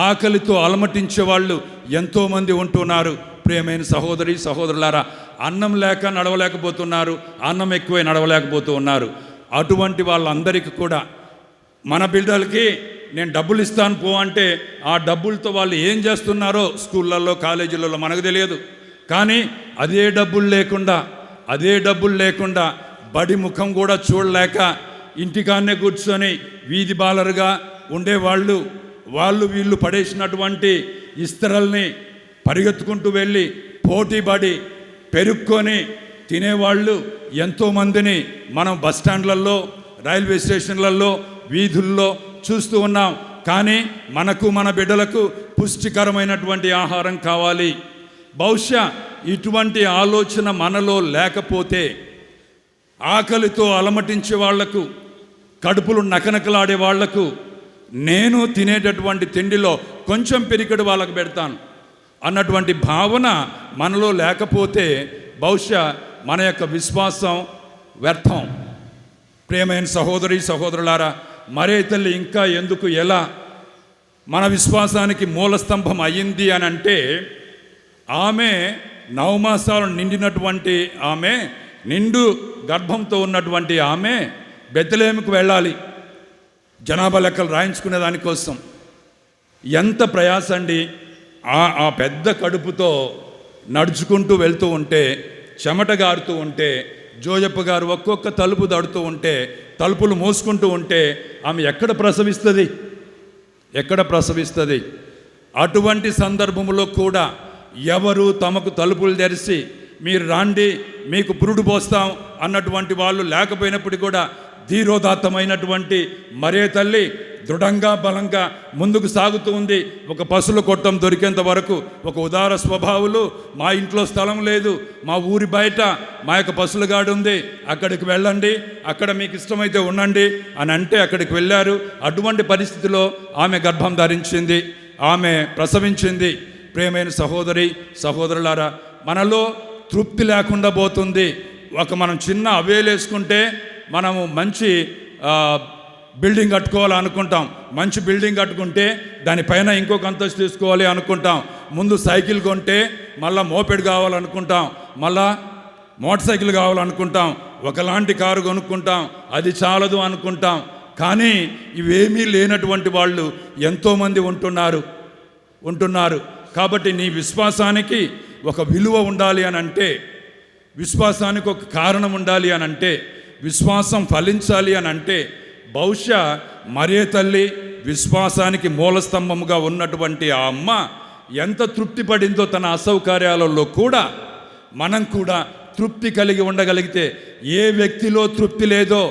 S3: ఆకలితో అలమటించే వాళ్ళు ఎంతోమంది ఉంటున్నారు. ప్రియమైన సహోదరి సహోదరులారా, అన్నం లేక నడవలేకపోతున్నారు, అన్నం ఎక్కువై నడవలేకపోతూ ఉన్నారు. అటువంటి వాళ్ళందరికీ కూడా మన బిడ్డలకి నేను డబ్బులు ఇస్తాను పో అంటే ఆ డబ్బులతో వాళ్ళు ఏం చేస్తున్నారో స్కూళ్ళల్లో కాలేజీలలో మనకు తెలియదు. కానీ అదే డబ్బులు లేకుండా బడి ముఖం కూడా చూడలేక ఇంటికాన్నే కూర్చొని వీధి బాలరుగా ఉండేవాళ్ళు, వీళ్ళు పడేసినటువంటి ఇస్తరల్ని పరిగెత్తుకుంటూ వెళ్ళి పోటీపడి పెరుక్కొని తినేవాళ్ళు ఎంతోమందిని మనం బస్టాండ్లలో, రైల్వే స్టేషన్లలో, వీధుల్లో చూస్తూ ఉన్నాం. కానీ మనకు మన బిడ్డలకు పుష్టికరమైనటువంటి ఆహారం కావాలి. బహుశా ఇటువంటి ఆలోచన మనలో లేకపోతే ఆకలితో అలమటించే వాళ్లకు, కడుపులు నకనకలాడే వాళ్లకు నేను తినేటటువంటి తిండిలో కొంచెం పిరికెడు వాళ్ళకు పెడతాను అన్నటువంటి భావన మనలో లేకపోతే బహుశా మన యొక్క విశ్వాసం వ్యర్థం. ప్రియమైన సహోదరి సహోదరులారా, మరే తల్లి ఇంకా ఎందుకు ఎలా మన విశ్వాసానికి మూలస్తంభం అయ్యింది అని అంటే ఆమె 9 మాసాలు నిండినటువంటి ఆమె, నిండు గర్భంతో ఉన్నటువంటి ఆమె బెత్లెహేముకు వెళ్ళాలి జనాభా లెక్కలు రాయించుకునే దానికోసం. ఎంత ప్రయాస అండి! ఆ పెద్ద కడుపుతో నడుచుకుంటూ వెళ్తూ ఉంటే, చెమట గారుతూ ఉంటే, జోజప్ప గారు ఒక్కొక్క తలుపు దడుతూ ఉంటే, తలుపులు మోసుకుంటూ ఉంటే ఆమె ఎక్కడ ప్రసవిస్తుంది? ఎక్కడ ప్రసవిస్తుంది? అటువంటి సందర్భంలో కూడా ఎవరు తమకు తలుపులు తెరిచి మీరు రాండి మీకు పురుడు పోస్తాం అన్నటువంటి వాళ్ళు లేకపోయినప్పుడు కూడా ధీరోదాత్తమైనటువంటి మరే తల్లి దృఢంగా బలంగా ముందుకు సాగుతూ ఉంది. ఒక పశువుల కొట్టం దొరికేంత వరకు ఒక ఉదార స్వభావులు, మా ఇంట్లో స్థలం లేదు, మా ఊరి బయట మా యొక్క పశువులగాడు ఉంది, అక్కడికి వెళ్ళండి, అక్కడ మీకు ఇష్టమైతే ఉండండి అని అంటే అక్కడికి వెళ్ళారు. అటువంటి పరిస్థితిలో ఆమె గర్భం ధరించింది, ఆమె ప్రసవించింది. ప్రియమైన సహోదరి సహోదరులారా, మనలో తృప్తి లేకుండా పోతుంది. మనం చిన్న అవేలేసుకుంటే మనము మంచి బిల్డింగ్ కట్టుకోవాలనుకుంటాం. మంచి బిల్డింగ్ కట్టుకుంటే దానిపైన ఇంకొక అంతస్తు తీసుకోవాలి అనుకుంటాం. ముందు సైకిల్ కొంటే మళ్ళీ మోపెడ్ కావాలనుకుంటాం, మళ్ళా మోటార్ సైకిల్ కావాలనుకుంటాం, ఒకలాంటి కారు కొనుక్కుంటాం, అది చాలదు అనుకుంటాం. కానీ ఇవేమీ లేనటువంటి వాళ్ళు ఎంతోమంది ఉంటున్నారు. కాబట్టి నీ విశ్వాసానికి ఒక విలువ ఉండాలి అని అంటే, విశ్వాసానికి ఒక కారణం ఉండాలి అని అంటే, విశ్వాసం ఫలించాలి అని అంటే, బహుశా మరే తల్లి విశ్వాసానికి మూలస్తంభముగా ఉన్నటువంటి ఆ అమ్మ ఎంత తృప్తి పడిందో తన అసౌకర్యాలలో కూడా మనం కూడా తృప్తి కలిగి ఉండగలిగితే, ఏ వ్యక్తిలో తృప్తి లేదో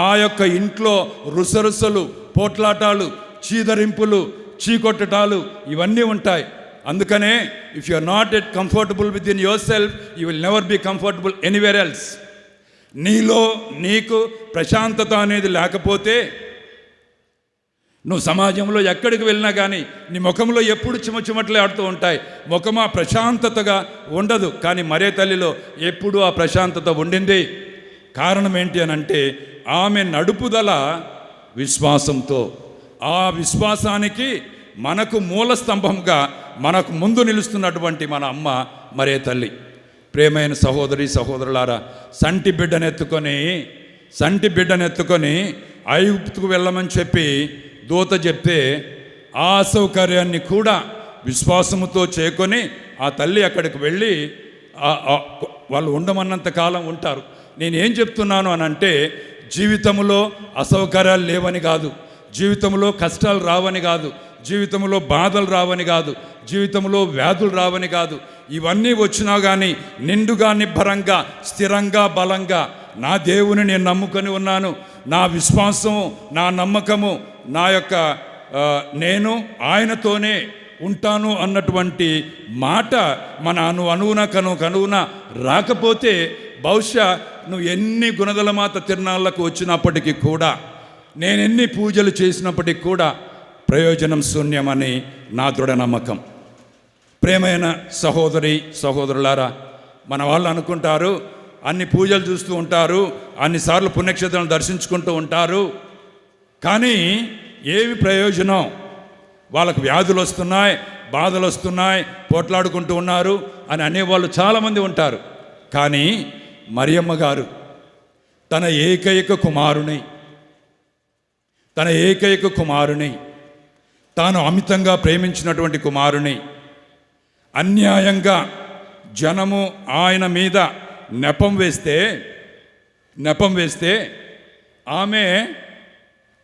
S3: ఆ యొక్క ఇంట్లో రుసరుసలు, పోట్లాటాలు, చీదరింపులు, చీకొట్టటాలు ఇవన్నీ ఉంటాయి. అందుకనే if you are not at comfortable with in your self, you will never be comfortable anywhere else. నీలో నీకు ప్రశాంతత అనేది లేకపోతే నువ్వు సమాజంలో ఎక్కడికి వెళ్ళినా కానీ నీ ముఖంలో ఎప్పుడు చిమచిమట్లు ఆడుతూ ఉంటాయి. ముఖమా ప్రశాంతతగా ఉండదు. కానీ మరే తల్లిలో ఎప్పుడూ ఆ ప్రశాంతత ఉండింది. కారణం ఏంటి అని అంటే, ఆమె నడుపుదల విశ్వాసంతో. ఆ విశ్వాసానికి మనకు మూల స్తంభంగా మనకు ముందు నిలుస్తున్నటువంటి మన అమ్మ మరే తల్లి. ప్రేమైన సహోదరి సహోదరులారా, సంటి బిడ్డనెత్తుకొని ఐగుప్తుకు వెళ్ళమని చెప్పి దూత చెప్తే ఆ అసౌకర్యాన్ని కూడా విశ్వాసముతో చేకొని ఆ తల్లి అక్కడికి వెళ్ళి వాళ్ళు ఉండమన్నంత కాలం ఉంటారు. నేనేం చెప్తున్నాను అని అంటే, జీవితంలో అసౌకర్యాలు లేవని కాదు, జీవితంలో కష్టాలు రావని కాదు, జీవితంలో బాధలు రావని కాదు, జీవితంలో వ్యాధులు రావని కాదు. ఇవన్నీ వచ్చినా కానీ నిండుగా నిబ్బరంగా స్థిరంగా బలంగా నా దేవుని నేను నమ్ముకొని ఉన్నాను, నా విశ్వాసము నా నమ్మకము నా యొక్క నేను ఆయనతోనే ఉంటాను అన్నటువంటి మాట మన కనువున రాకపోతే, బహుశా నువ్వు ఎన్ని గుణదలమాత తిరునాళ్ళకు వచ్చినప్పటికీ కూడా, నేనెన్ని పూజలు చేసినప్పటికీ కూడా ప్రయోజనం శూన్యమని నా దృఢ నమ్మకం. ప్రేమైన సహోదరి సహోదరులారా, మన వాళ్ళు అనుకుంటారు, అన్ని పూజలు చూస్తూ ఉంటారు, అన్నిసార్లు పుణ్యక్షేత్రాలను దర్శించుకుంటూ ఉంటారు, కానీ ఏమి ప్రయోజనం? వాళ్ళకు వ్యాధులు వస్తున్నాయి, బాధలు వస్తున్నాయి, పోట్లాడుకుంటూ ఉన్నారు అని అనేవాళ్ళు చాలామంది ఉంటారు. కానీ మరియమ్మ గారు తన ఏకైక కుమారుని తాను అమితంగా ప్రేమించినటువంటి కుమారుని అన్యాయంగా జనము ఆయన మీద నెపం వేస్తే ఆమె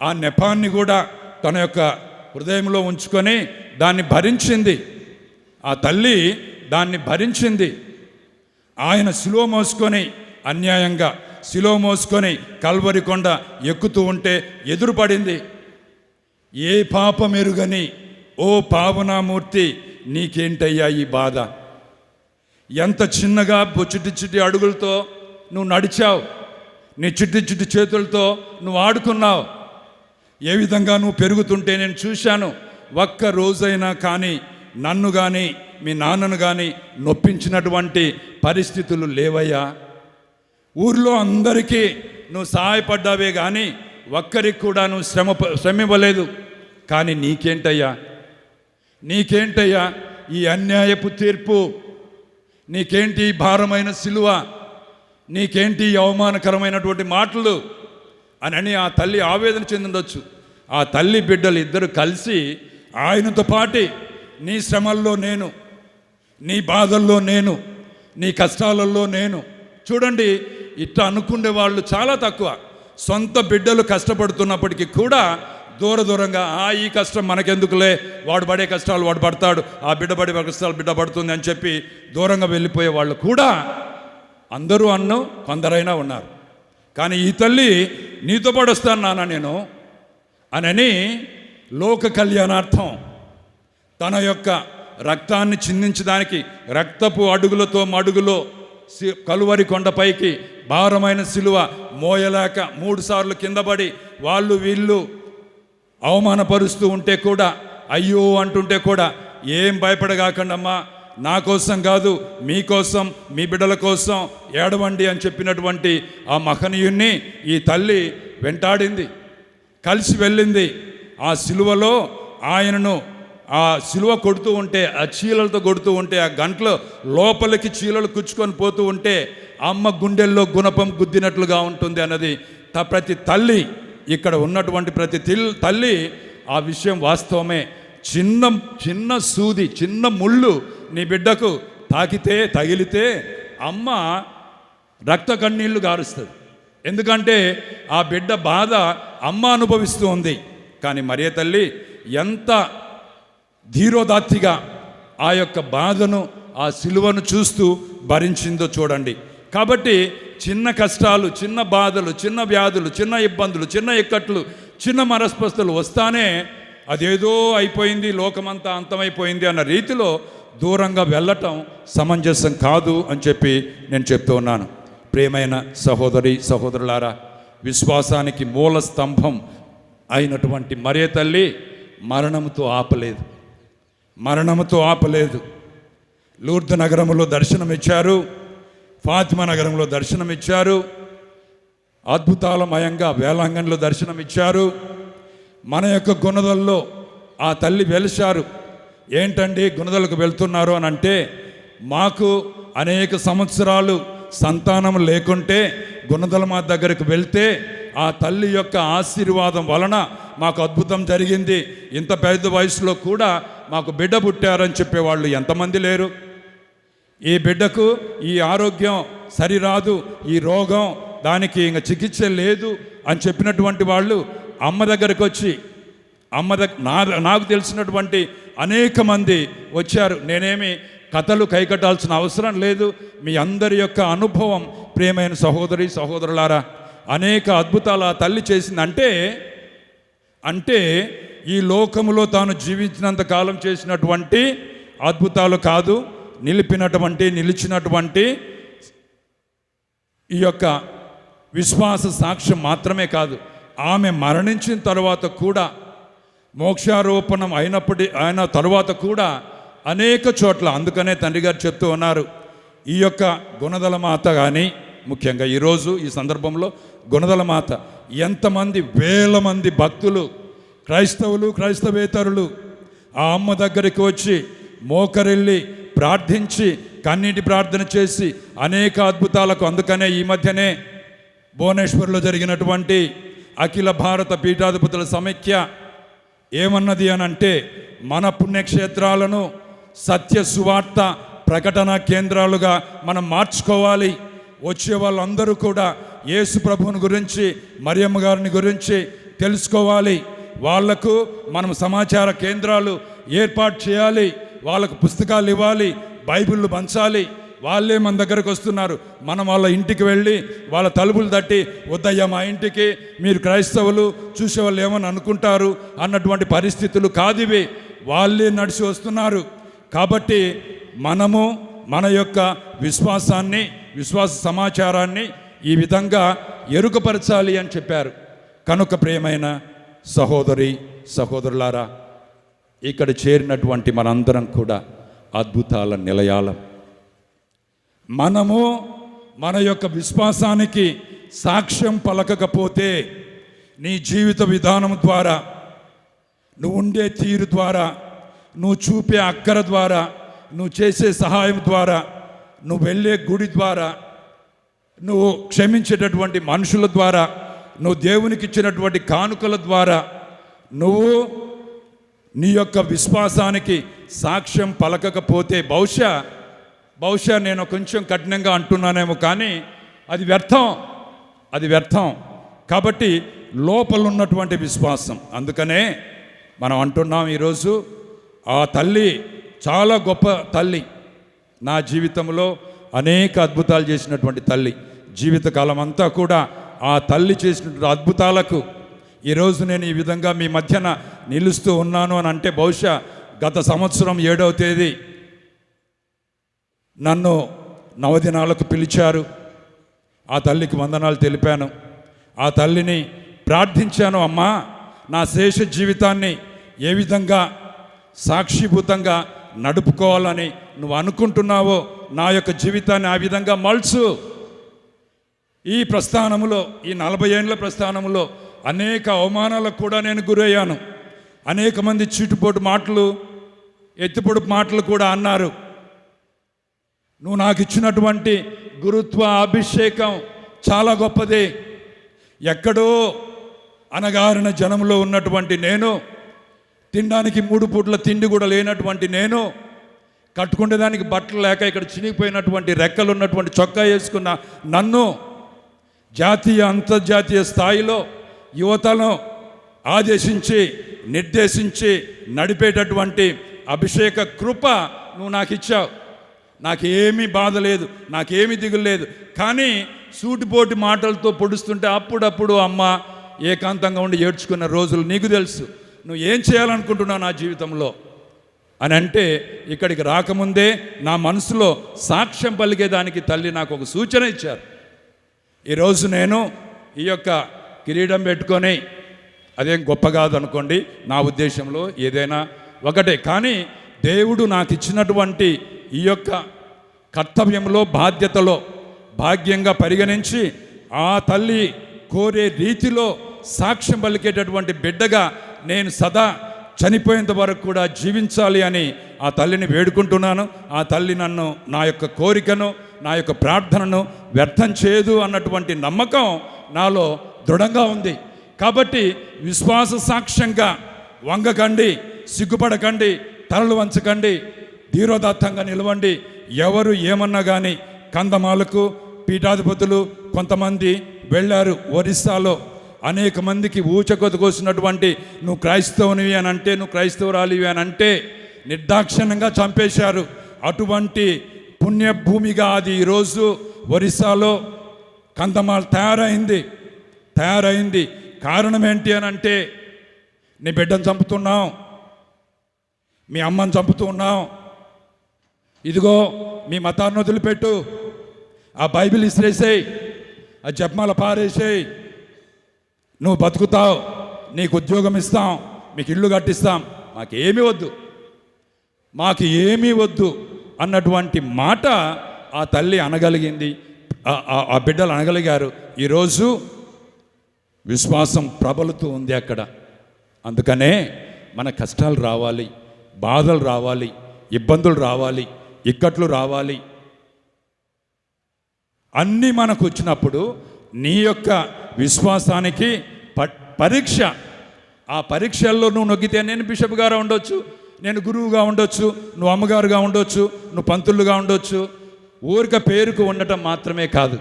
S3: ఆ నెపాన్ని కూడా తన యొక్క హృదయంలో ఉంచుకొని దాన్ని భరించింది. ఆ తల్లి దాన్ని భరించింది. ఆయన శిలువ మోసుకొని అన్యాయంగా శిలువ మోసుకొని కల్వరి కొండ ఎక్కుతూ ఉంటే ఎదురుపడింది. ఏ పాపమెరుగని ఓ పావనామూర్తి, నీకేంటయ్యా ఈ బాధ? ఎంత చిన్నగా చిట్టి అడుగులతో నువ్వు నడిచావు, నీ చిట్టి చేతులతో నువ్వు ఆడుకున్నావు, ఏ విధంగా నువ్వు పెరుగుతుంటే నేను చూశాను. ఒక్క రోజైనా కానీ నన్ను కానీ మీ నాన్నను కానీ నొప్పించినటువంటి పరిస్థితులు లేవయ్యా. ఊర్లో అందరికీ నువ్వు సహాయపడ్డావే కానీ ఒక్కరికి కూడా నువ్వు శ్రమ ఇవ్వలేదు. కానీ నీకేంటయ్యా ఈ అన్యాయపు తీర్పు? నీకేంటి ఈ భారమైన సిలువ? నీకేంటి ఈ అవమానకరమైనటువంటి మాటలు అని ఆ తల్లి ఆవేదన చెందిండొచ్చు. ఆ తల్లి బిడ్డలు ఇద్దరు కలిసి ఆయనతో పాటి నీ శ్రమల్లో నేను, నీ బాధల్లో నేను, నీ కష్టాలలో నేను. చూడండి, ఇట్లా అనుకునే వాళ్ళు చాలా తక్కువ. సొంత బిడ్డలు కష్టపడుతున్నప్పటికీ కూడా దూరంగా ఈ కష్టం మనకెందుకులే, వాడు పడే కష్టాలు వాడు పడతాడు, ఆ బిడ్డ పడే కష్టాలు బిడ్డ పడుతుంది అని చెప్పి దూరంగా వెళ్ళిపోయే వాళ్ళు కూడా అందరూ కొందరైనా ఉన్నారు. కానీ ఈ తల్లి నీతో పాటు వస్తాను నాన్న నేను అని లోక కళ్యాణార్థం తన యొక్క రక్తాన్ని చిందించడానికి రక్తపు అడుగులతో మడుగులో కలువరి కొండపైకి భారమైన సిలువ మోయలేక 3 సార్లు కింద పడి వాళ్ళు వీళ్ళు అవమానపరుస్తూ ఉంటే కూడా, అయ్యో అంటుంటే కూడా, ఏం భయపడగాకండమ్మా, నా కోసం కాదు మీకోసం, మీ బిడ్డల కోసం ఏడవండి అని చెప్పినటువంటి ఆ మహనీయుణ్ణి ఈ తల్లి వెంటాడింది, కలిసి వెళ్ళింది. ఆ సిలువలో ఆయనను ఆ సిలువ కొడుతూ ఉంటే, ఆ చీలలతో కొడుతూ ఉంటే, ఆ గంటలో లోపలికి చీలలు కుచ్చుకొని పోతూ ఉంటే అమ్మ గుండెల్లో గుణపం గుద్దినట్లుగా ఉంటుంది అన్నది ప్రతి తల్లి, ఇక్కడ ఉన్నటువంటి ప్రతి తల్లి ఆ విషయం వాస్తవమే. చిన్న సూది, చిన్న ముళ్ళు నీ బిడ్డకు తగిలితే అమ్మ రక్త కన్నీళ్లు గారుస్తుంది. ఎందుకంటే ఆ బిడ్డ బాధ అమ్మ అనుభవిస్తూ ఉంది. కానీ మరియ తల్లి ఎంత ధీరోదాత్తిగా ఆ యొక్క బాధను, ఆ సిలువను చూస్తూ భరించిందో చూడండి. కాబట్టి చిన్న కష్టాలు, చిన్న బాధలు, చిన్న వ్యాధులు, చిన్న ఇబ్బందులు, చిన్న ఇక్కట్లు, చిన్న మనస్పస్తులు వస్తానే అదేదో అయిపోయింది, లోకమంతా అంతమైపోయింది అన్న రీతిలో దూరంగా వెళ్ళటం సమంజసం కాదు అని చెప్పి నేను చెప్తూ ఉన్నాను. ప్రియమైన సహోదరులారా, విశ్వాసానికి మూల స్తంభం అయినటువంటి మరియ తల్లి మరణముతో ఆపలేదు. లూర్దు నగరంలో దర్శనమిచ్చారు, ఫాతిమా నగరంలో దర్శనమిచ్చారు, అద్భుతాలమయంగా వేలాంగణిలో దర్శనమిచ్చారు. మన యొక్క గుణదల్లో ఆ తల్లి వెలిశారు. ఏంటండి గుణదలకు వెళ్తున్నారు అని అంటే, మాకు అనేక సంవత్సరాలు సంతానం లేకుంటే గుణదల మా దగ్గరకు వెళ్తే ఆ తల్లి యొక్క ఆశీర్వాదం వలన మాకు అద్భుతం జరిగింది, ఇంత పెద్ద వయసులో కూడా మాకు బిడ్డ పుట్టారని చెప్పేవాళ్ళు ఎంతమంది లేరు? ఈ బిడ్డకు ఈ ఆరోగ్యం సరిరాదు, ఈ రోగం దానికి ఇంకా చికిత్స లేదు అని చెప్పినటువంటి వాళ్ళు అమ్మ దగ్గరకు వచ్చి, నాకు తెలిసినటువంటి అనేక మంది వచ్చారు. నేనేమి కథలు కైకట్టాల్సిన అవసరం లేదు. మీ అందరి యొక్క అనుభవం ప్రియమైన సహోదరులారా, అనేక అద్భుతాలు ఆ తల్లి చేసిందంటే అంటే ఈ లోకములో తాను జీవించినంత కాలం చేసినటువంటి అద్భుతాలు కాదు, నిలిచినటువంటి ఈ యొక్క విశ్వాస సాక్ష్యం మాత్రమే కాదు, ఆమె మరణించిన తర్వాత కూడా, మోక్షారోపణం అయిన తర్వాత కూడా అనేక చోట్ల, అందుకనే తండ్రి గారు చెప్తూ ఉన్నారు, ఈ యొక్క గుణదల మాత కానీ ముఖ్యంగా ఈరోజు ఈ సందర్భంలో గుణదల మాత ఎంతమంది వేల మంది భక్తులు, క్రైస్తవులు, క్రైస్తవేతరులు ఆ అమ్మ దగ్గరికి వచ్చి మోకరిల్లి ప్రార్థించి కన్నీటి ప్రార్థన చేసి అనేక అద్భుతాలకు, అందుకనే ఈ మధ్యనే భువనేశ్వర్లో జరిగినటువంటి అఖిల భారత పీఠాధిపతుల సమైక్య ఏమన్నది అని అంటే, మన పుణ్యక్షేత్రాలను సత్య సువార్త ప్రకటన కేంద్రాలుగా మనం మార్చుకోవాలి. వచ్చే వాళ్ళందరూ కూడా యేసు ప్రభువుని గురించి, మరియమ్మ గారిని గురించి తెలుసుకోవాలి. వాళ్లకు మనం సమాచార కేంద్రాలు ఏర్పాటు చేయాలి, వాళ్ళకు పుస్తకాలు ఇవ్వాలి, బైబిళ్ళు పంచాలి. వాళ్ళే మన దగ్గరకు వస్తున్నారు, మనం వాళ్ళ ఇంటికి వెళ్ళి వాళ్ళ తలుపులు తట్టి, వద్దయ్యా మా ఇంటికి, మీరు క్రైస్తవులు, చూసేవాళ్ళు ఏమని అనుకుంటారు అన్నటువంటి పరిస్థితులు కాదివి, వాళ్ళే నడిచి వస్తున్నారు. కాబట్టి మనము మన యొక్క విశ్వాస సమాచారాన్ని ఈ విధంగా ఎరుకపరచాలి అని చెప్పారు. కనుక ప్రియమైన సహోదరులారా, ఇక్కడ చేరినటువంటి మనందరం కూడా అద్భుతాల నిలయాలం. మనము మన యొక్క విశ్వాసానికి సాక్ష్యం పలకకపోతే, నీ జీవిత విధానం ద్వారా, నువ్వు ఉండే తీరు ద్వారా, నువ్వు చూపే అక్కర ద్వారా, నువ్వు చేసే సహాయం ద్వారా, నువ్వు వెళ్ళే గుడి ద్వారా, నువ్వు క్షమించేటటువంటి మనుషుల ద్వారా, నువ్వు దేవునికి ఇచ్చినటువంటి కానుకల ద్వారా, నువ్వు నీ యొక్క విశ్వాసానికి సాక్ష్యం పలకకపోతే బహుశా నేను కొంచెం కఠినంగా అంటున్నానేమో, కానీ అది వ్యర్థం. కాబట్టి లోపల ఉన్నటువంటి విశ్వాసం. అందుకనే మనం అంటున్నాం ఈరోజు, ఆ తల్లి చాలా గొప్ప తల్లి. నా జీవితంలో అనేక అద్భుతాలు చేసినటువంటి తల్లి. జీవితకాలం అంతా కూడా ఆ తల్లి చేసినటువంటి అద్భుతాలకు ఈరోజు నేను ఈ విధంగా మీ మధ్యన నిలుస్తూ ఉన్నాను అని అంటే, బహుశా గత సంవత్సరం 7వ తేదీ నన్ను నవదినాలకు పిలిచారు. ఆ తల్లికి వందనాలు తెలిపాను. ఆ తల్లిని ప్రార్థించాను, అమ్మా నా శేష జీవితాన్ని ఏ విధంగా సాక్షిభూతంగా నడుపుకోవాలని నువ్వు అనుకుంటున్నావో నా యొక్క జీవితాన్ని ఆ విధంగా మలుచు. ఈ ప్రస్థానములో, ఈ 40 ఏళ్ళ ప్రస్థానములో అనేక అవమానాలకు కూడా నేను గురయ్యాను. అనేక మంది చీటుపోటు మాటలు, ఎత్తిపొడుపు మాటలు కూడా అన్నారు. నువ్వు నాకు ఇచ్చినటువంటి గురుత్వ అభిషేకం చాలా గొప్పది. ఎక్కడో అనగారిన జనంలో ఉన్నటువంటి నేను, తినడానికి 3 పూట్ల తిండి కూడా లేనటువంటి నేను, కట్టుకునేదానికి బట్టలు లేక ఇక్కడ చినిగిపోయినటువంటి రెక్కలు ఉన్నటువంటి చొక్కా వేసుకున్న నన్ను జాతీయ అంతర్జాతీయ స్థాయిలో యువతను ఆదేశించి నిర్దేశించి నడిపేటటువంటి అభిషేక కృప నువ్వు నాకు ఇచ్చావు. నాకేమీ బాధ లేదు, నాకేమీ దిగులు లేదు. కానీ సూటిపోటి మాటలతో పొడుస్తుంటే అప్పుడప్పుడు అమ్మ ఏకాంతంగా ఉండి ఏడ్చుకున్న రోజులు నీకు తెలుసు. నువ్వు ఏం చేయాలనుకుంటున్నావు నా జీవితంలో అని అంటే, ఇక్కడికి రాకముందే నా మనసులో సాక్ష్యం పలికేదానికి తల్లి నాకు ఒక సూచన ఇచ్చారు. ఈరోజు నేను ఈ యొక్క కిరీటం పెట్టుకొని, అదేం గొప్ప కాదు అనుకోండి, నా ఉద్దేశంలో ఏదైనా ఒకటే. కానీ దేవుడు నాకు ఇచ్చినటువంటి ఈ యొక్క కర్తవ్యంలో, బాధ్యతలో భాగ్యంగా పరిగణించి ఆ తల్లి కోరే రీతిలో సాక్ష్యం పలికేటటువంటి బిడ్డగా నేను సదా చనిపోయేంత వరకు కూడా జీవించాలి అని ఆ తల్లిని వేడుకుంటున్నాను. ఆ తల్లి నన్ను, నా యొక్క కోరికను, నా యొక్క ప్రార్థనను వ్యర్థం చేయదు అన్నటువంటి నమ్మకం నాలో దృఢంగా ఉంది. కాబట్టి విశ్వాస సాక్ష్యంగా వంగకండి, సిగ్గుపడకండి, తలలు వంచకండి, ధీరోదాత్తంగా నిలవండి. ఎవరు ఏమన్నా కానీ, కందమాలకు పీఠాధిపతులు కొంతమంది వెళ్ళారు ఒరిస్సాలో. అనేక మందికి ఊచకొత కోసినటువంటి నువ్వు క్రైస్తవునివి అని అంటే, నువ్వు క్రైస్తవురాలివి అని అంటే నిర్దాక్షిణ్యంగా చంపేశారు. అటువంటి పుణ్యభూమిగా అది ఈరోజు ఒరిస్సాలో కందమాల్ తయారైంది. కారణం ఏంటి అని అంటే, నీ బిడ్డను చంపుతున్నావు, మీ అమ్మని చంపుతున్నావు, ఇదిగో మీ మతాన్ని వదిలిపెట్టు, ఆ బైబిల్ ఇసిరేసేయి, ఆ జపమాల పారేసేయి, నువ్వు బతుకుతావు, నీకు ఉద్యోగం ఇస్తాం, మీకు ఇల్లు కట్టిస్తాం, మాకు ఏమీ వద్దు అన్నటువంటి మాట ఆ తల్లి అనగలిగింది, ఆ బిడ్డలు అనగలిగారు. ఈరోజు విశ్వాసం ప్రబలుతూ ఉంది అక్కడ. అందుకనే మన కష్టాలు రావాలి, బాధలు రావాలి, ఇబ్బందులు రావాలి, ఇక్కట్లు రావాలి, అన్నీ మనకు వచ్చినప్పుడు నీ యొక్క విశ్వాసానికి పరీక్ష. ఆ పరీక్షల్లో నువ్వు నొగ్గితే, నేను బిషప్ గారు ఉండొచ్చు, నేను గురువుగా ఉండొచ్చు, నువ్వు అమ్మగారుగా ఉండొచ్చు, నువ్వు పంతులుగా ఉండొచ్చు, ఊరిక పేరుకు ఉండటం మాత్రమే కాదు,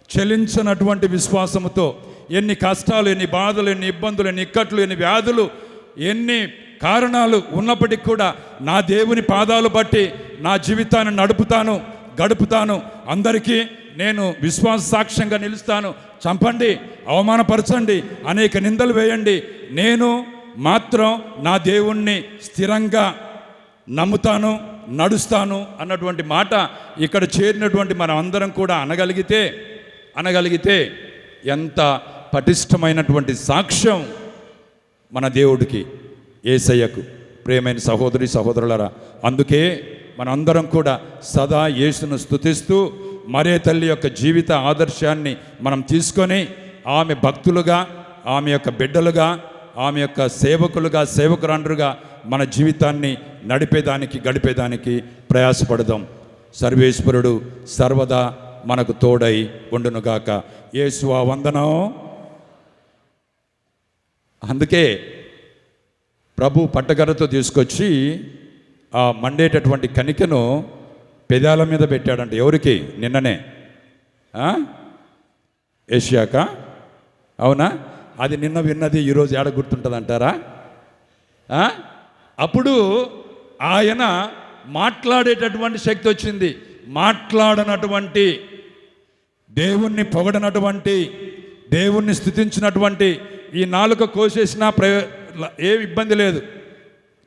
S3: చెలించినటువంటి విశ్వాసముతో ఎన్ని కష్టాలు, ఎన్ని బాధలు, ఎన్ని ఇబ్బందులు, ఎన్ని ఇక్కట్లు, ఎన్ని వ్యాధులు, ఎన్ని కారణాలు ఉన్నప్పటికీ కూడా నా దేవుని పాదాలు బట్టి నా జీవితాన్ని గడుపుతాను, అందరికీ నేను విశ్వాస సాక్ష్యంగా నిలుస్తాను. చంపండి, అవమానపరచండి, అనేక నిందలు వేయండి, నేను మాత్రం నా దేవుణ్ణి స్థిరంగా నమ్ముతాను, నడుస్తాను అన్నటువంటి మాట ఇక్కడ చేరినటువంటి మనం అందరం కూడా అనగలిగితే ఎంత పటిష్టమైనటువంటి సాక్ష్యం మన దేవుడికి, యేసయ్యకు. ప్రియమైన సహోదరి సహోదరులారా, అందుకే మనందరం కూడా సదా యేసును స్తుతిస్తూ మరే తల్లి యొక్క జీవిత ఆదర్శాన్ని మనం తీసుకొని ఆమె భక్తులుగా, ఆమె యొక్క బిడ్డలుగా, ఆమె యొక్క సేవకురాండ్రుగా మన జీవితాన్ని గడిపేదానికి ప్రయాసపడదాం. సర్వేశ్వరుడు సర్వదా మనకు తోడై ఉండునుగాక. యేసువా వందనం. అందుకే ప్రభు పట్టకర్రతో తీసుకొచ్చి ఆ మండేటటువంటి కణికను పెదాల మీద పెట్టాడంట. ఎవరికి? నిన్ననే ఏషియాక, అవునా? అది నిన్న విన్నది ఈరోజు ఏడ గుర్తుంటుంది అంటారా? అప్పుడు ఆయన మాట్లాడేటటువంటి శక్తి వచ్చింది. మాట్లాడనటువంటి, దేవుణ్ణి పొగడనటువంటి, దేవుణ్ణి స్తుతించినటువంటి ఈ నాలుక కోసేసినా ఏమి ఇబ్బంది లేదు.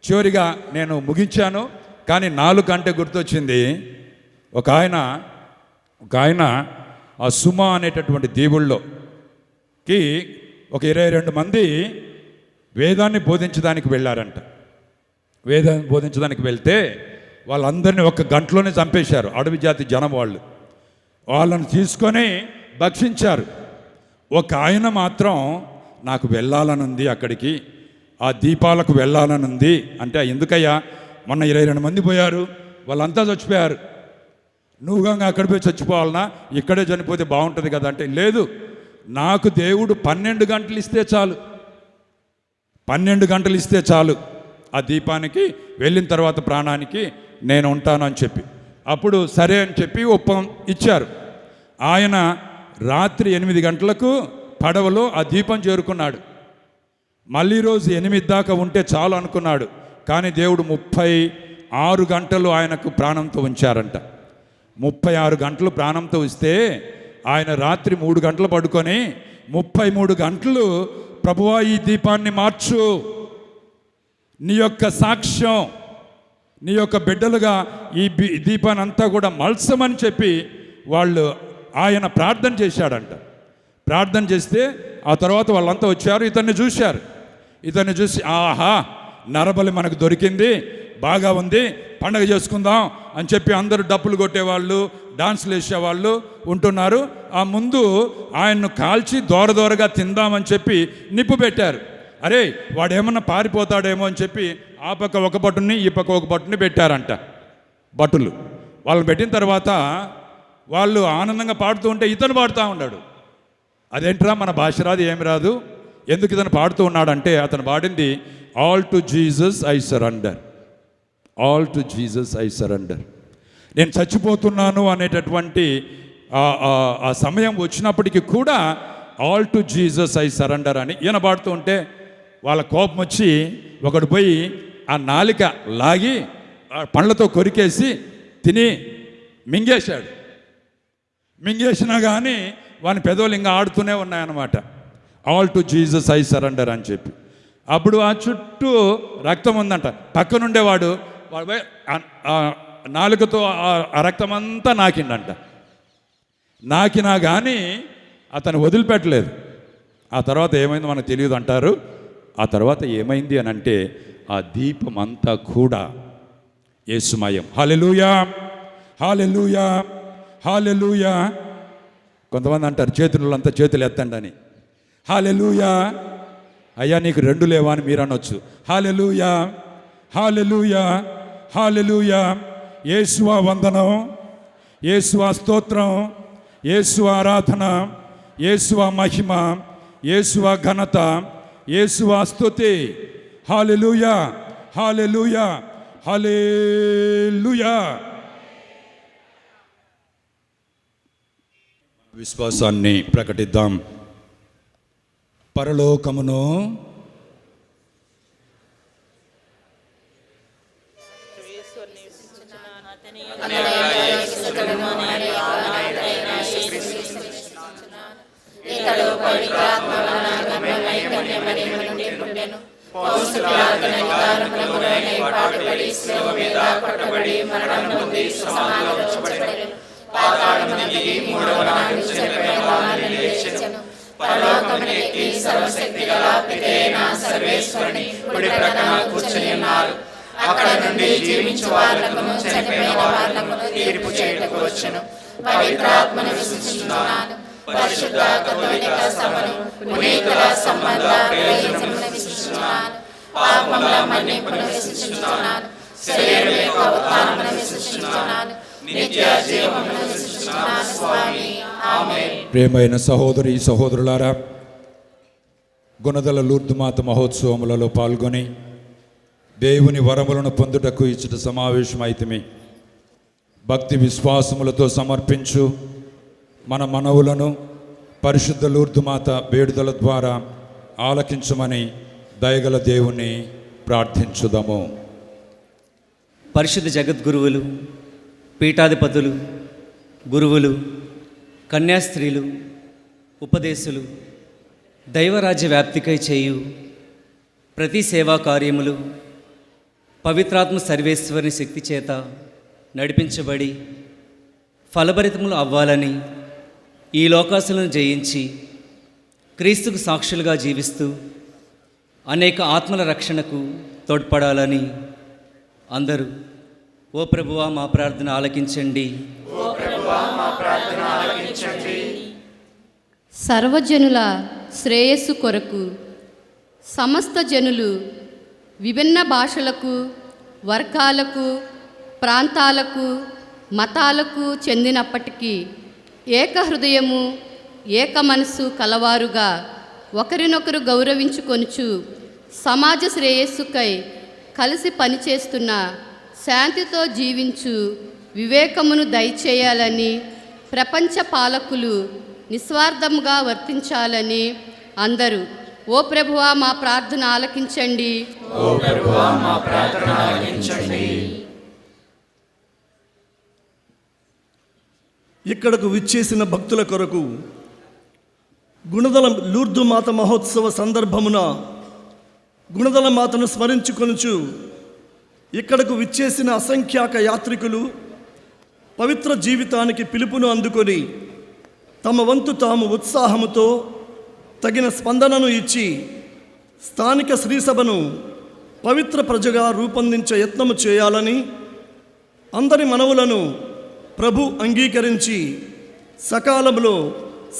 S3: చివరిగా నేను ముగించాను, కానీ నాలుక అంటే గుర్తొచ్చింది. ఒక ఆయన ఆ సుమ అనేటటువంటి దేవుళ్ళోకి ఒక 22 మంది వేదాన్ని బోధించడానికి వెళ్ళారంట. వేదాన్ని బోధించడానికి వెళ్తే వాళ్ళందరినీ ఒక గంటలోనే చంపేశారు. అడవి జాతి జనం వాళ్ళని తీసుకొని భక్షించారు. ఒక ఆయన మాత్రం నాకు వెళ్ళాలనుంది, అక్కడికి ఆ దీపాలకు వెళ్ళాలనుంది. అంటే ఎందుకయ్యా, మొన్న 22 మంది పోయారు, వాళ్ళంతా చచ్చిపోయారు, నువ్వు గంగా అక్కడ పోయి చచ్చిపోవాలన్నా, ఇక్కడే చనిపోతే బాగుంటుంది కదా అంటే, లేదు, నాకు దేవుడు 12 గంటలు ఇస్తే చాలు, 12 గంటలు ఇస్తే చాలు, ఆ దీపానికి వెళ్ళిన తర్వాత ప్రాణానికి నేను ఉంటాను అని చెప్పి. అప్పుడు సరే అని చెప్పి ఒప్పం ఇచ్చారు. ఆయన రాత్రి 8 గంటలకు పడవలో ఆ దీపం చేరుకున్నాడు. మళ్ళీ రోజు 8 దాకా ఉంటే చాలు అనుకున్నాడు. కానీ దేవుడు 36 గంటలు ఆయనకు ప్రాణంతో ఉంచారంట. 36 గంటలు ప్రాణంతో ఇస్తే ఆయన రాత్రి 3 గంటలు పడుకొని 33 గంటలు ప్రభువా ఈ దీపాన్ని మార్చు, నీ యొక్క సాక్ష్యం, నీ యొక్క బిడ్డలుగా ఈ దీపాన్ని అంతా కూడా మల్సమని చెప్పి ఆయన ప్రార్థన చేశాడంట. ప్రార్థన చేస్తే ఆ తర్వాత వాళ్ళంతా వచ్చారు, ఇతన్ని చూశారు. ఇతన్ని చూసి ఆహా నరబలి మనకు దొరికింది, బాగా ఉంది, పండగ చేసుకుందాం అని చెప్పి అందరూ డప్పులు కొట్టేవాళ్ళు, డాన్సులు వేసేవాళ్ళు ఉంటున్నారు. ఆ ముందు ఆయన్ను కాల్చి దోరదోరగా తిందామని చెప్పి నిప్పు పెట్టారు. అరే వాడేమన్నా పారిపోతాడేమో అని చెప్పి ఆ పక్క ఒక బట్టుని ఈ పక్క ఒక బట్టుని పెట్టారంట భటులు. వాళ్ళు పెట్టిన తర్వాత వాళ్ళు ఆనందంగా పాడుతూ ఉంటే ఇతను పాడుతూ ఉన్నాడు. అదేంట్రా మన భాష రాదు, ఏమి రాదు, ఎందుకు ఇతను పాడుతూ ఉన్నాడంటే అతను పాడింది all to Jesus I surrender, all to Jesus I surrender. నేను చచ్చిపోతున్నాను అనేటటువంటి ఆ సమయం వచ్చినప్పటికీ కూడా all to Jesus I surrender అని ఈయన పాడుతూ ఉంటే వాళ్ళ కోపం వచ్చి ఒకడు పోయి ఆ నాలిక లాగి పండ్లతో కొరికేసి తిని మింగేశాడు. మింగేసినా కానీ వాని పెదవులు ఇంకా ఆడుతూనే ఉన్నాయన్నమాట, all to Jesus I surrender అని చెప్పి. అప్పుడు ఆ చుట్టూ రక్తం ఉందంట. పక్కనుండేవాడు నాలుకతో ఆ రక్తం అంతా నాకిండంట. నాకినా కానీ అతను వదిలిపెట్టలేదు. ఆ తర్వాత ఏమైందో మనకు తెలియదు అంటారు. ఆ తర్వాత ఏమైంది అని అంటే ఆ దీపం అంతా కూడా యేసుమయం. హల్లెలూయా, హల్లెలూయా, హల్లెలూయా. కొంతమంది అంటారు చేతులంతా చేతులు ఎత్తండి అని. హల్లెలూయా. అయ్యా నీకు 2 లేవా అని మీరు అనొచ్చు. హల్లెలూయా, హల్లెలూయా, హల్లెలూయా. యేసువా వందనం, యేసువా స్తోత్రం, యేసువా ఆరాధన, యేసువా మహిమ, యేసువా ఘనత, యేసువా స్తుతి. హల్లెలూయా, హల్లెలూయా, హల్లెలూయా. విశ్వాసాన్ని ప్రకటిద్దాం. పరలోకమును
S1: పరలోకమునికి సర్వశక్తి గల పితైన సర్వేశ్వరుని కుడి ప్రక్కన కూర్చుని ఉన్నారు. అక్కడ నుండి జీవించు వాళ్లకును చనిపోయిన వాళ్లకును తీర్పు చేయుటకు వచ్చును. పవిత్రాత్మను విశ్వసిస్తున్నాను. పరిశుద్ధ కథోలిక సభను, పునీతుల సంబంధ ప్రయోజనములను విశ్వసిస్తున్నాను. పాపముల మన్నింపును విశ్వసిస్తున్నాను. శరీరం యొక్క ఉత్థానమును విశ్వసిస్తున్నాను. నిత్య జీవమును విశ్వసిస్తున్నాను. స్వామి ఆమేన్.
S3: ప్రియమైన సహోదరి సహోదరులారా, గుణదల లూర్దు మాత మహోత్సవములలో పాల్గొని దేవుని వరములను పొందుటకు ఇచ్చట సమావేశమైతిమి. భక్తి విశ్వాసములతో సమర్పించు మన మనవులను పరిశుద్ధ లూర్దు మాత వేడుదల ద్వారా ఆలకించమని దయగల దేవుని ప్రార్థించుదాము.
S8: పరిశుద్ధ జగద్గురువులు, పీఠాధిపతులు, గురువులు, కన్యాస్త్రీలు, ఉపదేశులు, దైవరాజ్య వ్యాప్తికై చేయు ప్రతి సేవా కార్యములు పవిత్రాత్మ సర్వేశ్వరుని శక్తి చేత నడిపించబడి ఫలభరితములు అవ్వాలని, ఈ లోకాసులను జయించి క్రీస్తుకు సాక్షులుగా జీవిస్తూ అనేక ఆత్మల రక్షణకు తోడ్పడాలని అందరూ ఓ ప్రభువా మా ప్రార్థన ఆలకించండి.
S9: సర్వజనుల శ్రేయస్సు కొరకు సమస్త జనులు విభిన్న భాషలకు, వర్గాలకు, ప్రాంతాలకు, మతాలకు చెందినప్పటికీ ఏక హృదయము, ఏక మనస్సు కలవారుగా ఒకరినొకరు గౌరవించుకొనుచు సమాజ శ్రేయస్సుకై కలిసి పనిచేస్తున్న శాంతితో జీవించు వివేకమును దయచేయాలని, ప్రపంచ పాలకులు నిస్వార్థంగా వర్తించాలని అందరూ ఓ ప్రభువా మా ప్రార్థన ఆలకించండి.
S10: ఇక్కడకు విచ్చేసిన భక్తుల కొరకు గుణదల లూర్దు మాత మహోత్సవ సందర్భమున గుణదల మాతను స్మరించుకొనుచు ఇక్కడకు విచ్చేసిన అసంఖ్యాక యాత్రికులు పవిత్ర జీవితానికి పిలుపును అందుకొని తమ వంతు తాము ఉత్సాహముతో తగిన స్పందనను ఇచ్చి స్థానిక శ్రీసభను పవిత్ర ప్రజగా రూపొందించే యత్నము చేయాలని, అందరి మనవులను ప్రభు అంగీకరించి సకాలంలో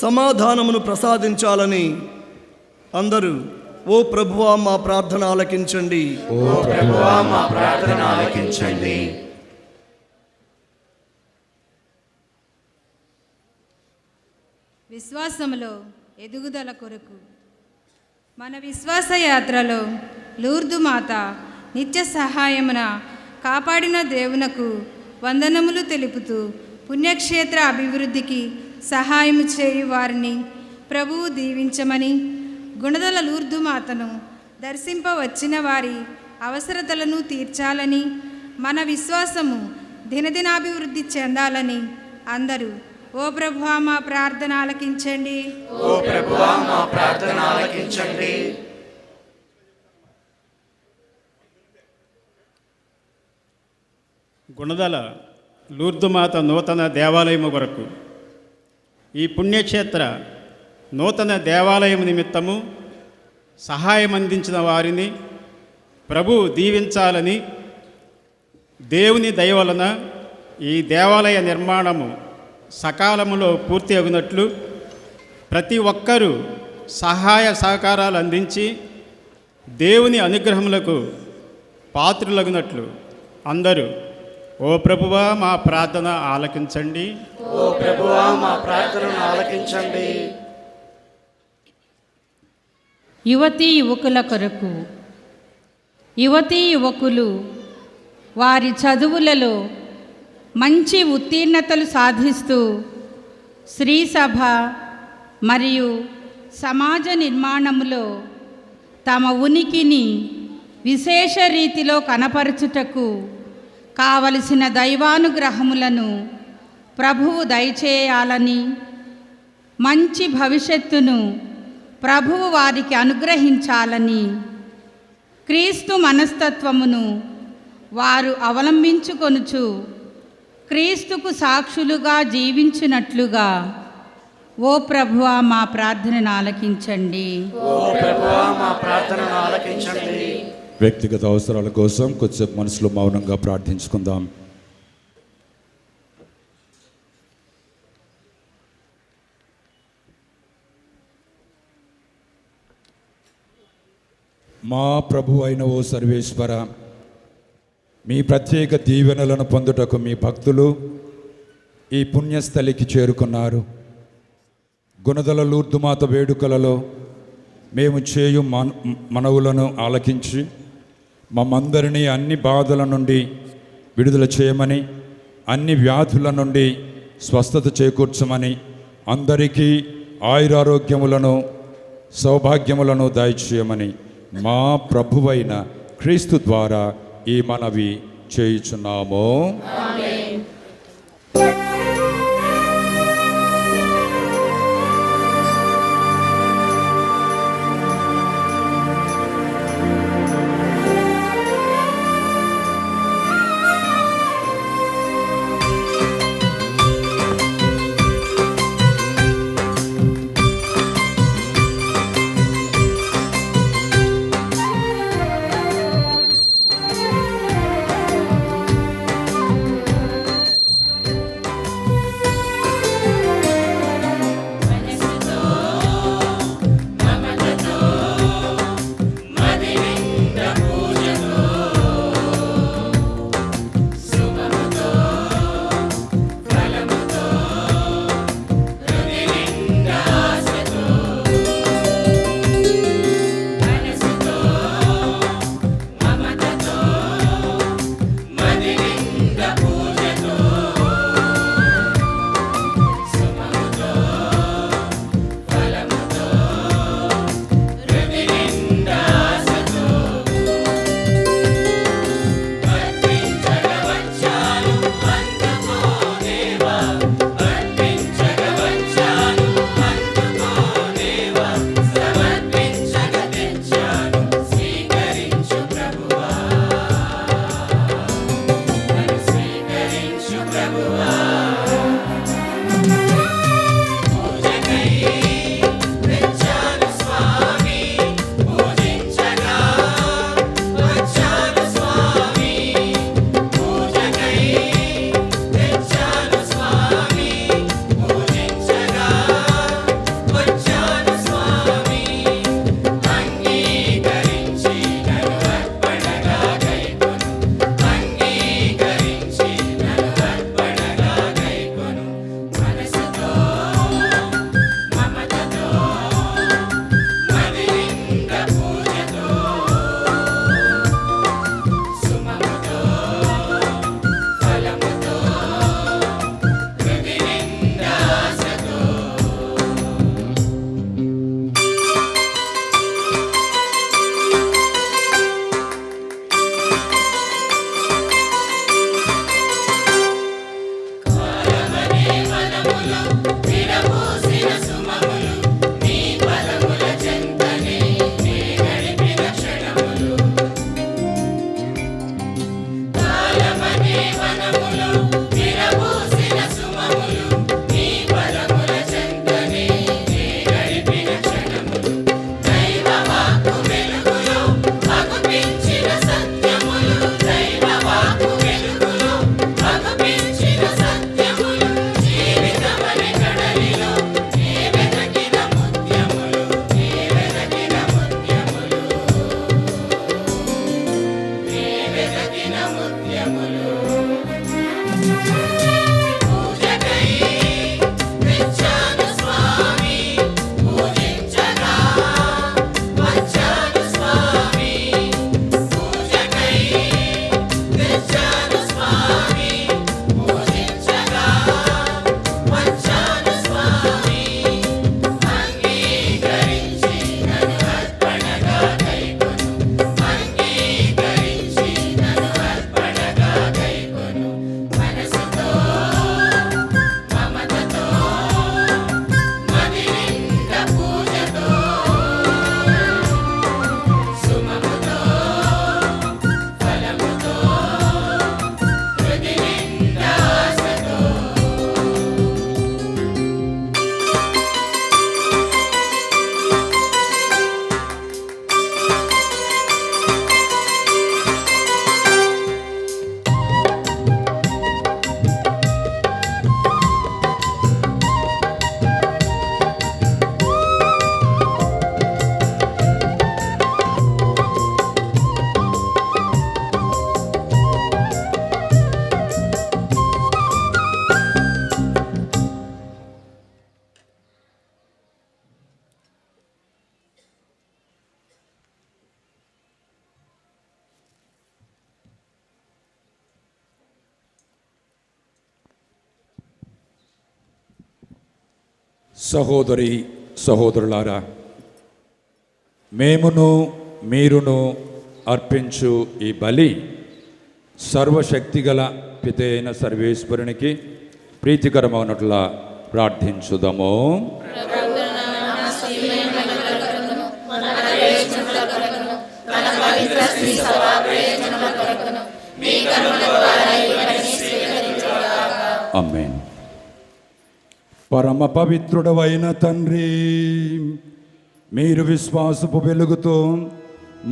S10: సమాధానమును ప్రసాదించాలని అందరూ ఓ ప్రభువా మా ప్రార్థన ఆలకించండి.
S11: విశ్వాసములో ఎదుగుదల కొరకు మన విశ్వాస యాత్రలో లూర్దు మాత నిత్య సహాయమున కాపాడిన దేవునకు వందనములు తెలుపుతూ పుణ్యక్షేత్ర అభివృద్ధికి సహాయము చేయు వారిని ప్రభువు దీవించమని, గుణదల లూర్దు మాతను దర్శింపవచ్చిన వారి అవసరతలను తీర్చాలని, మన విశ్వాసము దినదినాభివృద్ధి చెందాలని అందరూ ఓ ప్రభువా మా ప్రార్థన ఆలకించండి.
S12: గుణదల లూర్దుమాత నూతన దేవాలయము కొరకు ఈ పుణ్యక్షేత్ర నూతన దేవాలయం నిమిత్తము సహాయం అందించిన వారిని ప్రభు దీవించాలని, దేవుని దయ వలన ఈ దేవాలయ నిర్మాణము సకాలములో పూర్తి అగునట్లు ప్రతి ఒక్కరూ సహాయ సహకారాలు అందించి దేవుని అనుగ్రహములకు పాత్రులగునట్లు అందరూ ఓ ప్రభువా మా ప్రార్థన ఆలకించండి.
S11: యువతీ యువకుల కొరకు యువతీ యువకులు వారి చదువులలో మంచి ఉత్తీర్ణతలు సాధిస్తూ శ్రీసభ మరియు సమాజ నిర్మాణములో తమ ఉనికిని విశేష రీతిలో కనపరచుటకు కావలసిన దైవానుగ్రహములను ప్రభువు దయచేయాలని, మంచి భవిష్యత్తును ప్రభువు వారికి అనుగ్రహించాలని, క్రీస్తు మనస్తత్వమును వారు అవలంబించుకొనుచు క్రీస్తుకు సాక్షులుగా జీవించినట్లుగా ఓ ప్రభువా మా ప్రార్థనను ఆలకించండి.
S3: వ్యక్తిగత అవసరాల కోసం కొద్దిసేపు మనసులో మౌనంగా ప్రార్థించుకుందాం. మా ప్రభు అయిన ఓ సర్వేశ్వర, మీ ప్రత్యేక దీవెనలను పొందుటకు మీ భక్తులు ఈ పుణ్యస్థలికి చేరుకున్నారు. గుణదల లూర్దుమాత వేడుకలలో మేము చేయు మనవులను ఆలకించి మమ్మందరినీ అన్ని బాధల నుండి విడుదల చేయమని, అన్ని వ్యాధుల నుండి స్వస్థత చేకూర్చమని, అందరికీ ఆయురారోగ్యములను సౌభాగ్యములను దయచేయమని మా ప్రభువైన క్రీస్తు ద్వారా ఈ మనవి చేయుచున్నాము.
S1: జీవితమని కడలి
S3: సహోదరి సహోదరులారా, మేమును మీరును అర్పించు ఈ బలి సర్వశక్తిగల పిత అయిన సర్వేశ్వరునికి ప్రీతికరమవునట్లా ప్రార్థించుదాము. ఆమేన్. పరమ పవిత్రుడవైన తండ్రి, మీరు విశ్వాసపు వెలుగుతో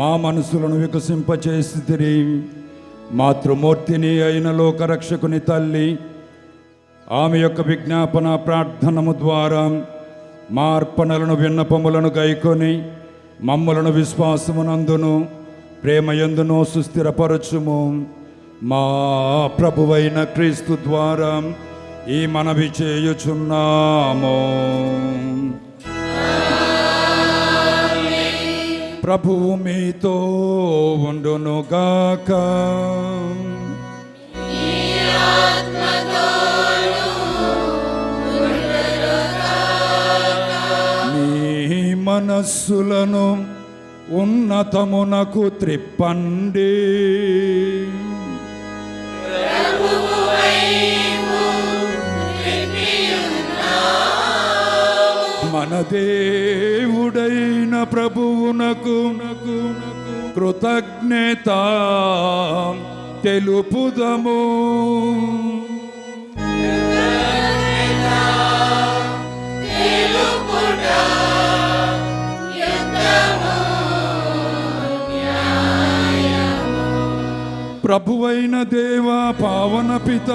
S3: మా మనసులను వికసింపచేసితిరి. మాతృమూర్తిని అయిన లోకరక్షకుని తల్లి, ఆమె యొక్క విజ్ఞాపన ప్రార్థనము ద్వారా మా అర్పణలను విన్నపములను గైకొని మమ్ములను విశ్వాసమునందును ప్రేమయందును సుస్థిరపరచుము. మా ప్రభువైన క్రీస్తు ద్వారా ఈ మనవి చేయుచున్నాము. ప్రభువు మీతో ఉండునుగాక. మీ మనస్సులను ఉన్నతమునకు త్రిప్పండి. మన దేవుడైన ప్రభువునకు కృతజ్ఞత తెలుపుదము. ప్రభువైన దేవా, పావన పిత,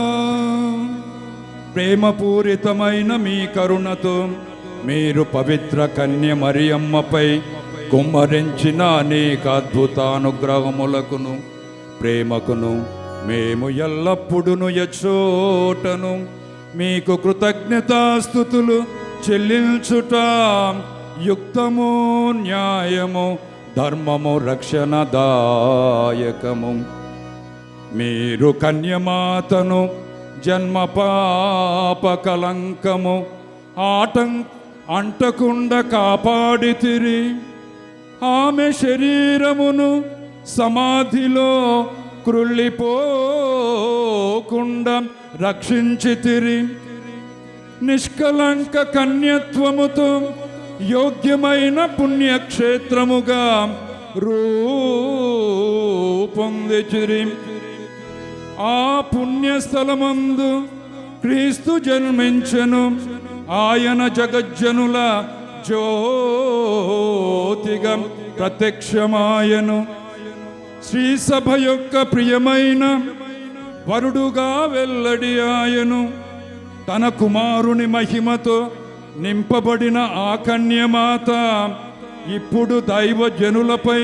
S3: ప్రేమపూరితమైన మీ కరుణతో మీరు పవిత్ర కన్య మరియమ్మపై కుమ్మరించిన అనేక అద్భుతానుగ్రహములకును ప్రేమకును మేము ఎల్లప్పుడూ యచోటను మీకు కృతజ్ఞతాస్తుతులు చెల్లించుట యుక్తము, న్యాయము, ధర్మము, రక్షణదాయకము. మీరు కన్యమాతను జన్మ పాప కలంకము అంటకుండా కాపాడితిరి. ఆమె శరీరమును సమాధిలో క్రుళ్ళిపోకుండా రక్షించితిరి. నిష్కలంక కన్యత్వముతో యోగ్యమైన పుణ్యక్షేత్రముగా రూపొందిచిరి. ఆ పుణ్యస్థలమందు క్రీస్తు జన్మించెను. ఆయన జగజ్జనుల జ్యోతిగా ప్రత్యక్షమాయను. శ్రీసభ యొక్క ప్రియమైన వరుడుగా వెల్లడి ఆయను. తన కుమారుని మహిమతో నింపబడిన ఆ కన్యమాత ఇప్పుడు దైవజనులపై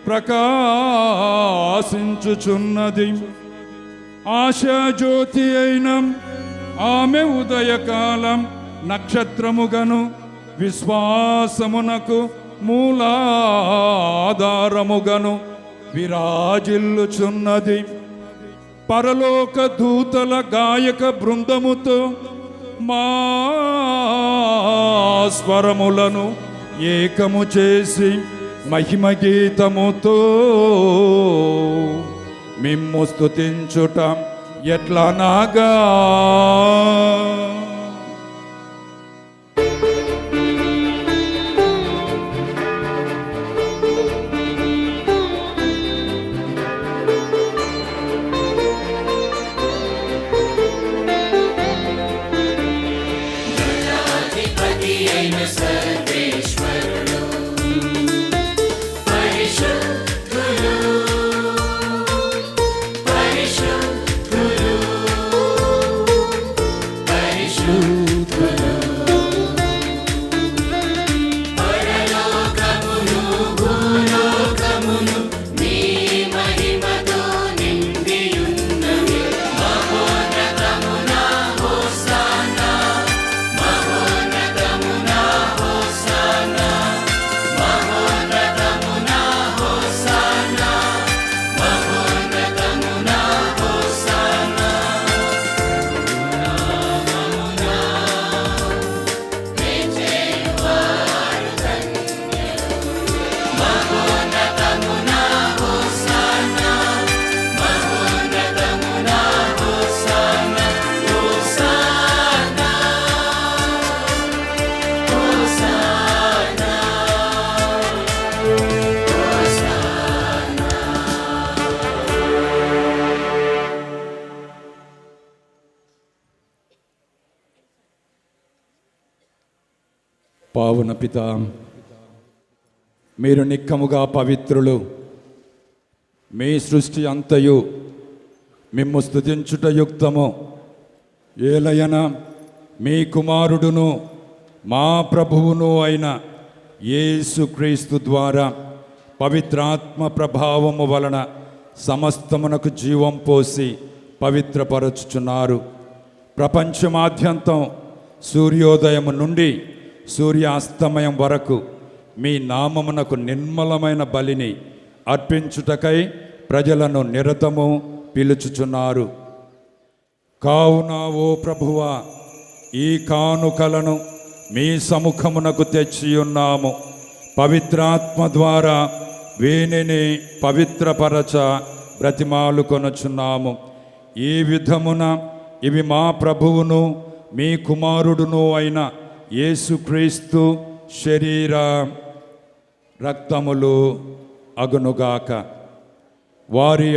S3: ప్రకాశించుచున్నది. ఆశాజ్యోతి అయిన ఆమె ఉదయకాలం నక్షత్రముగను విశ్వాసమునకు మూలాధారముగను విరాజిల్లుచున్నది. పరలోక దూతల గాయక బృందముతో మా స్వరములను ఏకము చేసి మహిమ గీతముతో మిమ్ము స్తుతించుట ఎట్లనగా, పావన పిత, మీరు నిక్కముగా పవిత్రులు. మీ సృష్టి అంతయు మిమ్ము స్తుతించుట యుక్తము. ఏలయన మీ కుమారుడును మా ప్రభువును అయిన యేసుక్రీస్తు ద్వారా పవిత్రాత్మ ప్రభావము వలన సమస్తమునకు జీవం పోసి పవిత్రపరచుచున్నారు. ప్రపంచమాద్యంతం సూర్యోదయము నుండి సూర్యాస్తమయం వరకు మీ నామమునకు నిర్మలమైన బలిని అర్పించుటకై ప్రజలను నిరతము పిలుచుచున్నారు. కావున ఓ ప్రభువా, ఈ కానుకలను మీ సముఖమునకు తెచ్చియున్నాము. పవిత్రాత్మ ద్వారా వీనిని పవిత్రపరచ బ్రతిమాలుకొనుచున్నాము. ఈ విధమున ఇవి మా ప్రభువును మీ కుమారుడును అయిన యేసుక్రీస్తు శరీర రక్తములు అగునుగాక. వారి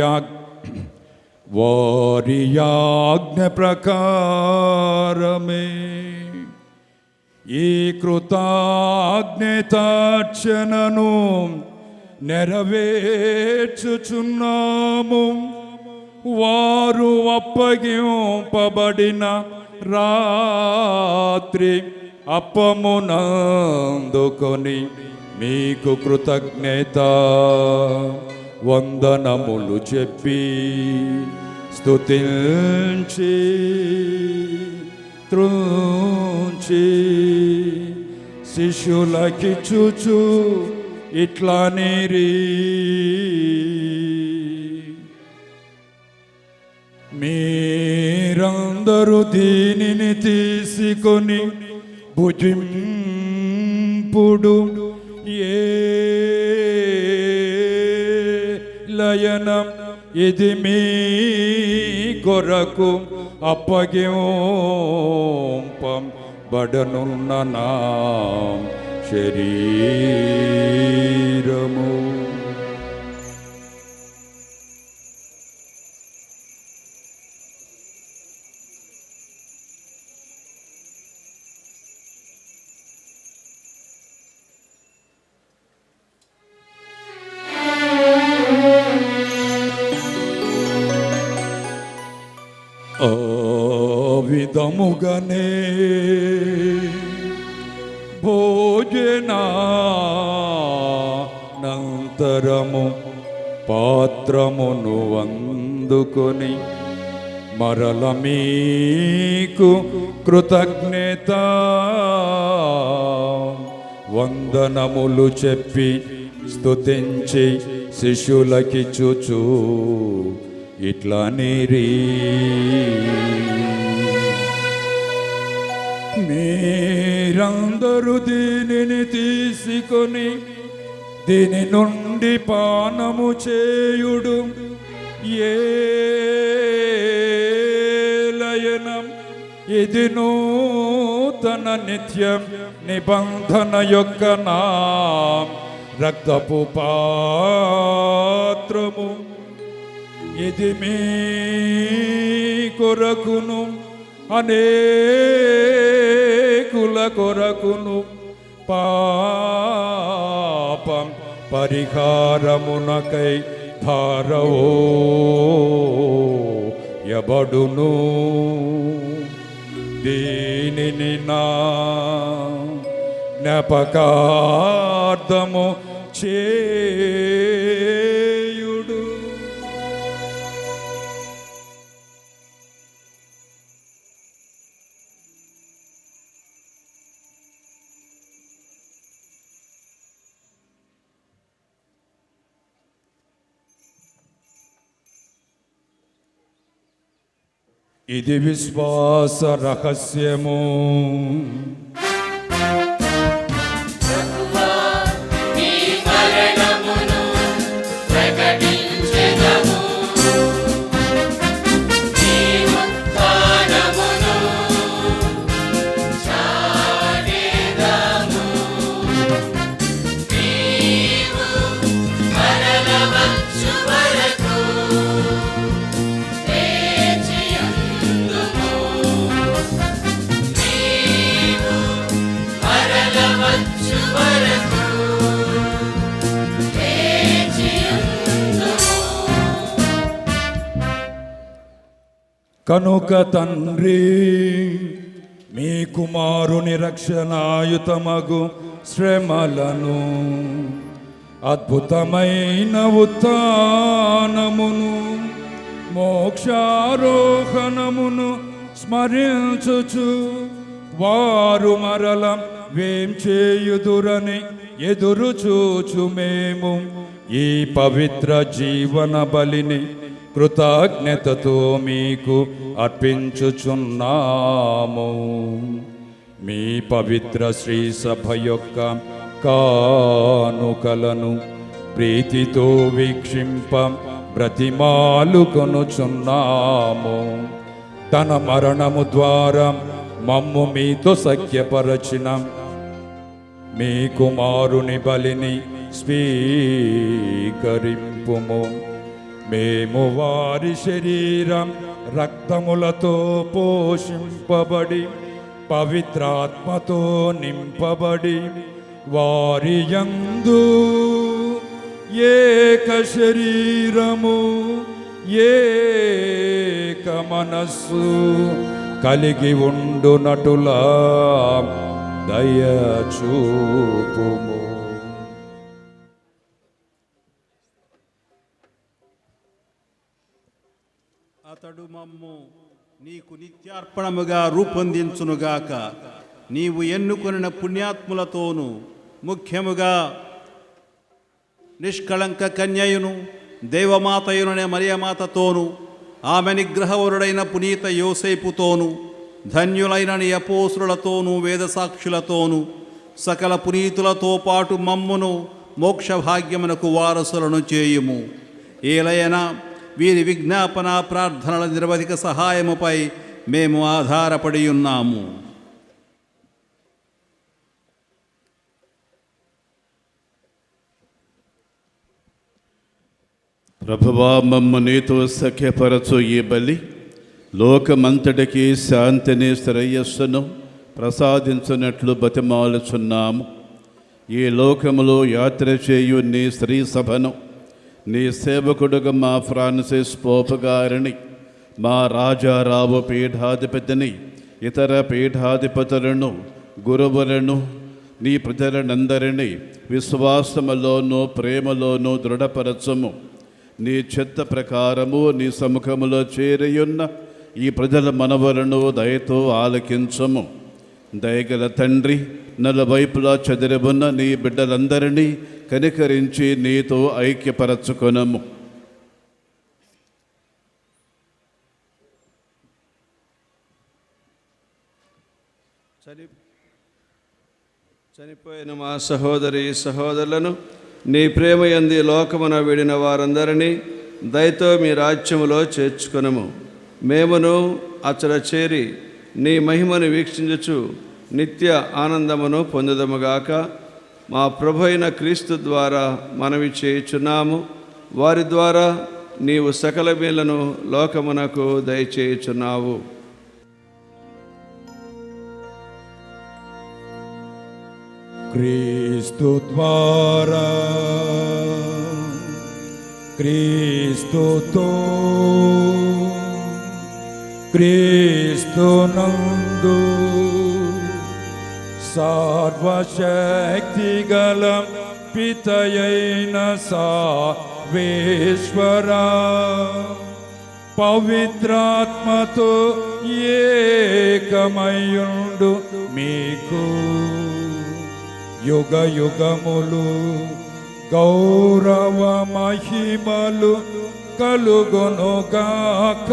S3: ఆజ్ఞ ప్రకారమే ఈ కృతజ్ఞతార్చనను నెరవేర్చుచున్నాము. వారు అప్పగింపబడిన రాత్రి అప్పమునందుకొని మీకు కృతజ్ఞత వందనములు చెప్పి స్తుతించి త్రుంచి శిష్యులకిచ్చుచు ఇట్లా నీరి, మీరందరూ దీనిని తీసుకొని భుజింపుడు. లయనం ఇది మీ కొరకు అప్పగింపబడనున్న నా శరీరము. విధముగనే భోజనానంతరము పాత్రమును అందుకొని మరల మీకు కృతజ్ఞత వందనములు చెప్పి స్తుతించి శిష్యులకిచ్చుచు ఇట్లా నీరి, మీరందరూ దీనిని తీసుకొని దీని నుండి పానము చేయుడు. ఏలయనం ఇది నూతన నిత్యం నిబంధన యొక్క నా రక్తపు పాత్రము. ఇది మీ కొరకును అనేకుల కొరకును పాపం పరిహారమునకై ధారవోయబడును. దీనిని నా జ్ఞాపకార్థము చేయుడు. ఇది విశ్వాస రహస్యము.
S1: నీవు
S3: కనుక తండ్రి మీ కుమారుని రక్షణాయుతమగు శ్రమలను అద్భుతమైన ఉత్థానమును మోక్షారోహణమును స్మరించుచు వారు మరల వేం చేయుదురని ఎదురు చూచు మేము ఈ పవిత్ర జీవన బలిని కృతజ్ఞతతో మీకు అర్పించుచున్నాము. మీ పవిత్ర శ్రీ సభ యొక్క కానుకలను ప్రీతితో వీక్షింప బ్రతిమాలు కొనుచున్నాము. తన మరణము ద్వారా మమ్ము మీతో సఖ్యపరచిన మీ కుమారుని బలిని స్వీకరింపుము. మేము వారి శరీరం రక్తములతో పోషింపబడి పవిత్రాత్మతో నింపబడి వారి యందు ఏక శరీరము ఏక మనస్సు కలిగి ఉండునటులా దయచూపుము.
S2: అతడు మమ్ము నీకు నిత్యార్పణముగా రూపొందించునుగాక. నీవు ఎన్నుకొనిన పుణ్యాత్ములతోనూ ముఖ్యముగా నిష్కళంక కన్యయును దేవమాతయుననే మరియమాతతోనూ ఆమె నిగ్రహవరుడైన పునీత యోసేపుతోనూ ధన్యులైన నీ అపోస్తులతోనూ వేదసాక్షులతోనూ సకల పునీతులతో పాటు మమ్మును మోక్షభాగ్యమునకు వారసులను చేయుము. ఏలయనా వీరి విజ్ఞాపన ప్రార్థనల నిరవధిక సహాయముపై మేము ఆధారపడి ఉన్నాము.
S6: ప్రభువా, మమ్ము నీతో సఖ్యపరచు ఈ బలి లోకమంతటికి శాంతిని శ్రేయస్సును ప్రసాదించున్నట్లు బతిమాలుచున్నాము. ఈ లోకములో యాత్ర చేయు నీ స్త్రీ సభను నీ సేవకుడుగా మా ఫ్రాన్సిస్ పోపు గారిని, మా రాజారావు పీఠాధిపతిని, ఇతర పీఠాధిపతులను, గురువులను, నీ ప్రజలనందరినీ విశ్వాసములోనూ ప్రేమలోనూ దృఢపరచము. నీ చిత్త ప్రకారము నీ సముఖములో చేరియున్న ఈ ప్రజల మనవలను దయతో ఆలకించము. దయగల తండ్రి, నలువైపులా చెదిరిబున్న నీ బిడ్డలందరినీ కనికరించి నీతో ఐక్యపరచుకొనము.
S13: చనిపోయిన మా సహోదరి సహోదరులను నీ ప్రేమయంది లోకమున విడిన వారందరినీ దయతో మీ రాజ్యములో చేర్చుకొనము. మేమును అచ్చట చేరి నీ మహిమను వీక్షించుచు నిత్య ఆనందమును పొందుదముగాక. మా ప్రభు అయిన క్రీస్తు ద్వారా మనవి చేయుచున్నాము. వారి ద్వారా నీవు సకల మేలను లోకమునకు దయచేయుచున్నావు.
S3: క్రీస్తు ద్వారా క్రీస్తుతో క్రీస్తునందు సర్వశక్తిగల పితయైన సర్వేశ్వరా, పవిత్రాత్మతో ఏకమయుండు మీకు యుగ యుగములు గౌరవ మహిమలు కలుగునుగాక.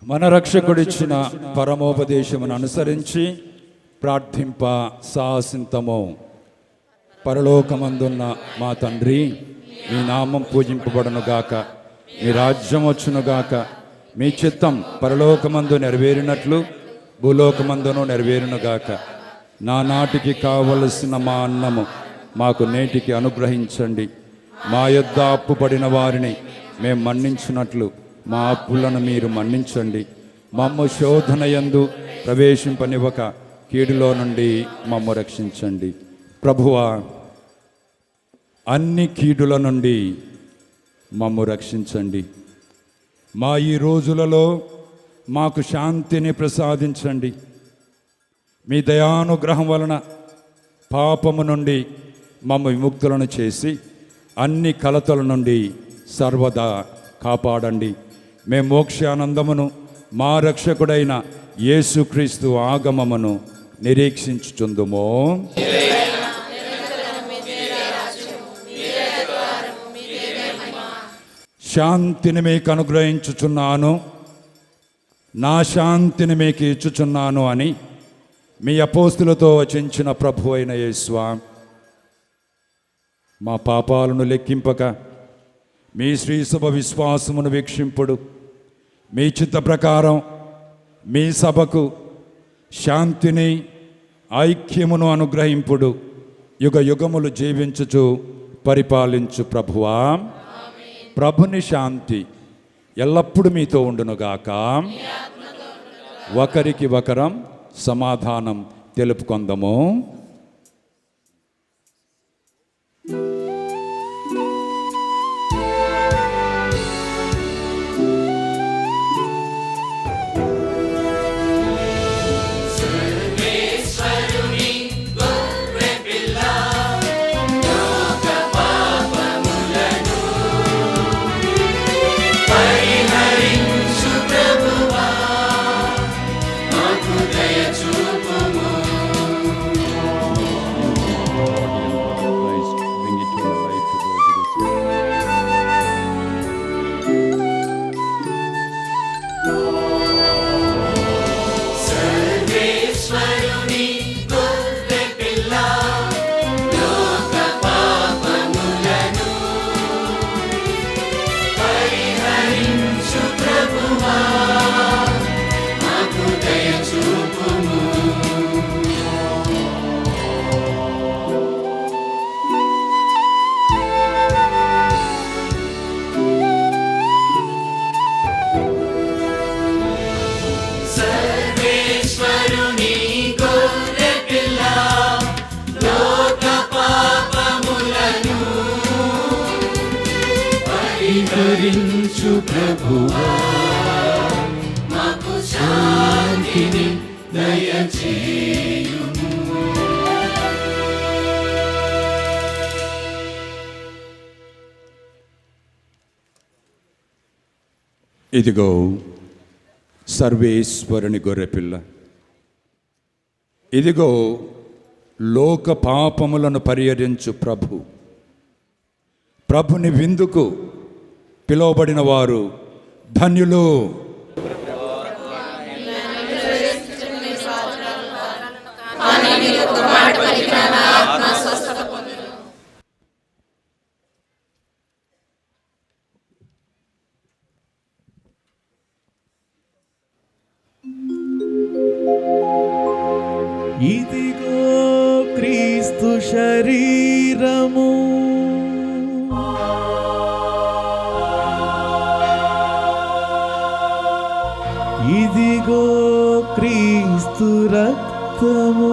S3: మన రక్షకుడిచ్చిన పరమోపదేశమును అనుసరించి ప్రార్థింప సాహసింతము. పరలోకమందున్న మా తండ్రి, మీ నామం పూజింపబడునుగాక, మీ రాజ్యం వచ్చునుగాక, మీ చిత్తం పరలోకమందు నెరవేరినట్లు భూలోకమందును నెరవేరునుగాక. నానాటికి కావలసిన మా అన్నము మాకు నేటికి అనుగ్రహించండి. మా యొద్ద అప్పుపడిన వారిని మేము మన్నించినట్లు మా అప్పులను మీరు మన్నించండి. మమ్ము శోధనయందు ప్రవేశింపనివ్వక కీడులో నుండి మమ్ము రక్షించండి. ప్రభువా, అన్ని కీడుల నుండి మమ్ము రక్షించండి. మా ఈ రోజులలో మాకు శాంతిని ప్రసాదించండి. మీ దయానుగ్రహం వలన పాపము నుండి మమ్ము విముక్తులను చేసి అన్ని కలతల నుండి సర్వదా కాపాడండి. మేము మోక్షానందమును మా రక్షకుడైన యేసుక్రీస్తు ఆగమమును నిరీక్షించుచుందుము. శాంతిని మీకు అనుగ్రహించుచున్నాను, నా శాంతిని మీకు ఇచ్చుచున్నాను అని మీ అపోస్తులతో వచించిన ప్రభు అయిన యేసు, మా పాపాలను లెక్కింపక మీ శ్రీసభ విశ్వాసమును వీక్షింపుడు. మీ చిత్త ప్రకారం మీ సభకు శాంతిని ఐక్యమును అనుగ్రహింపుడు. యుగ యుగములు జీవించుచు పరిపాలించు ప్రభువా, ప్రభుని శాంతి ఎల్లప్పుడూ మీతో ఉండునుగాక. ఒకరికి ఒకరం సమాధానం తెలుపుకొందము.
S1: పరిహరించు ప్రభువా, మాకు శాంతిని దయచేయుము.
S3: ఇదిగో సర్వేశ్వరుని గొర్రెపిల్ల, ఇదిగో లోక పాపములను పరిహరించు ప్రభు. ప్రభుని విందుకు పిలువబడిన వారు ధన్యులు.
S4: ఇదిగో క్రీస్తు శరీరము,
S1: ఇదిగో క్రీస్తు రక్తము.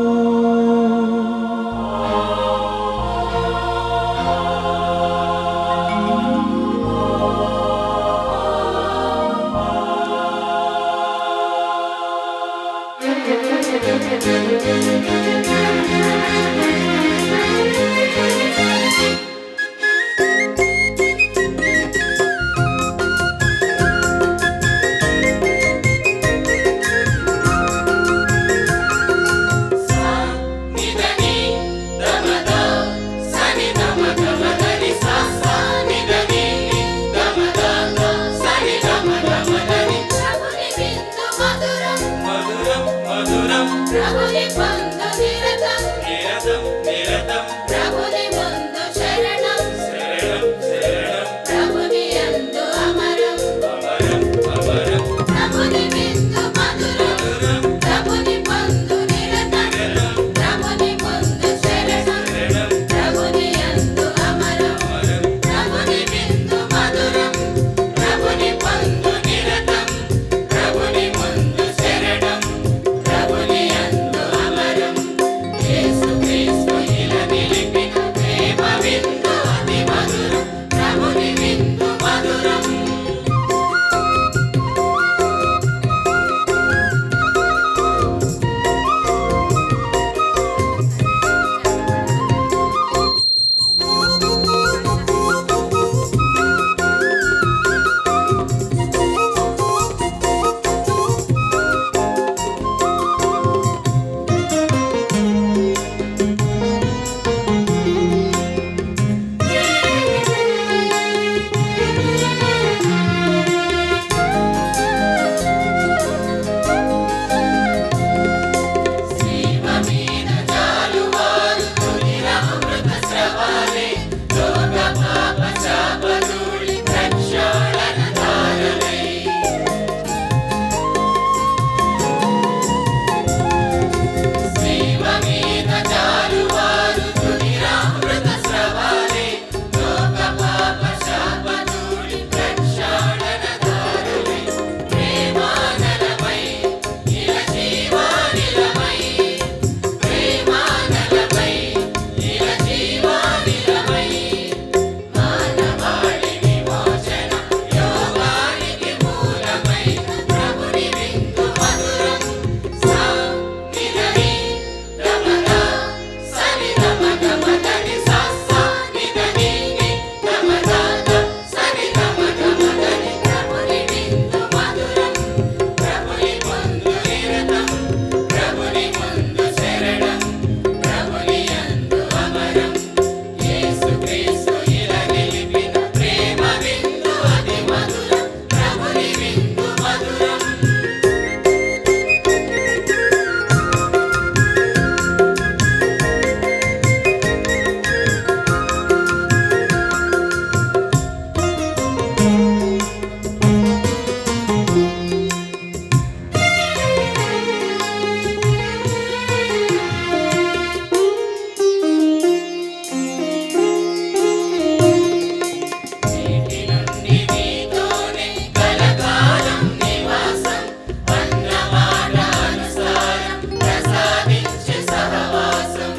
S14: ప్రభుని పొందు నిరతం నిరతం నిరతం ప్రభుని పొందు శరణం శరణం శరణం ప్రభుని యందు అమరం అమరం అమరం ప్రభుని విందు మధురం ప్రభుని పొందు నిరతం ప్రభుని పొందు శరణం శరణం ప్రభుని యందు అమరం అమరం ప్రభుని విందు మధురం ప్రభుని పొందు నిరతం ప్రభుని పొందు శరణం ప్రభుని యందు అమరం యేసు క్రీస్తు ఇలా నిలిపిన ప్రేమ విందు అతి మధురం ప్రభుని విందు మధురం. శివ మీద జాలువారు తుదిరామృత స్రవాలే లోక పాప శాపధూళి ప్రక్షాళన ధారలై శివ మీద జాలువారు తుదిరామృత స్రవాలే లోక పాప శాపధూళి ప్రక్షాళన ధారలై ప్రేమానలమై ఇలా జీవానిలమై ప్రేమానలమై ఇలా జీవానిలమై మానవాళి విమోచన యోగానికి మూలమై ప్రభుని విందు మధురం సా నిదని దమద సని దమద మదని సా సా నిదని దమద సని దమద మదని ప్రభుని విందు మధురం ప్రభుని పొందు నిరతం ప్రభుని పొందు శరణం ప్రభుని యందు అమరం యేసు క్రీస్తు ఇలా నిలిపిన ప్రేమ విందు అతి మధురం ప్రభుని విందు మధురం. నీటి నుండి నీతోనే కలకాలం నివాసం అన్నమాట అనుసారం ప్రసాదించే సహవాసం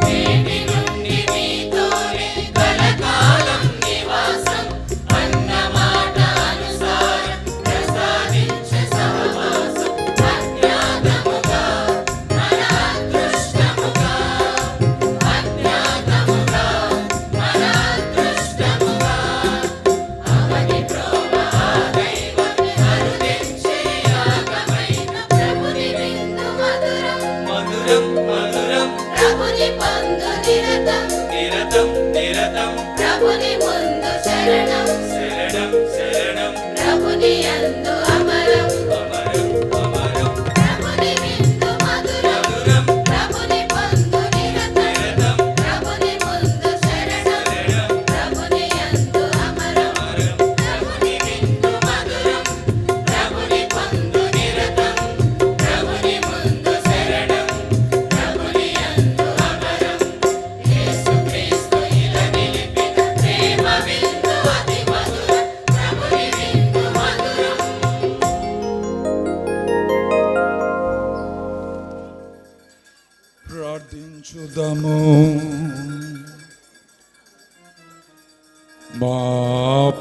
S14: నీటి నుండి నీతోనే కలకాలం నివాసం అన్నమాట అనుసారం ప్రసాదించే సహవాసం అజ్ఞాతముగా మన అదృష్టముగా అజ్ఞాతముగా మన అదృష్టముగా అవని ప్రోమ దైవమే అరుదించే యాగమైన ప్రభుని విందు మధురం మధురం మధురం ప్రభుని పొందు నిరతం నిరతం నిరతం ప్రభుని ముందు శరణం శరణం శరణం ప్రభుని యందు అమరం అమరం అమరం ప్రభుని విందు మధురం మధురం ప్రభుని పొందు నిరతం ప్రభుని ముందు శరణం ప్రభుని యందు అమరం ప్రభుని విందు మధురం ప్రభుని పొందు నిరతం ప్రభుని ముందు శరణం ప్రభుని యందు అమరం యేసు క్రీస్తు ఇలా నిలిపిన ప్రేమ విందు అతి మధురం
S3: ప్రార్థించుదాము. మా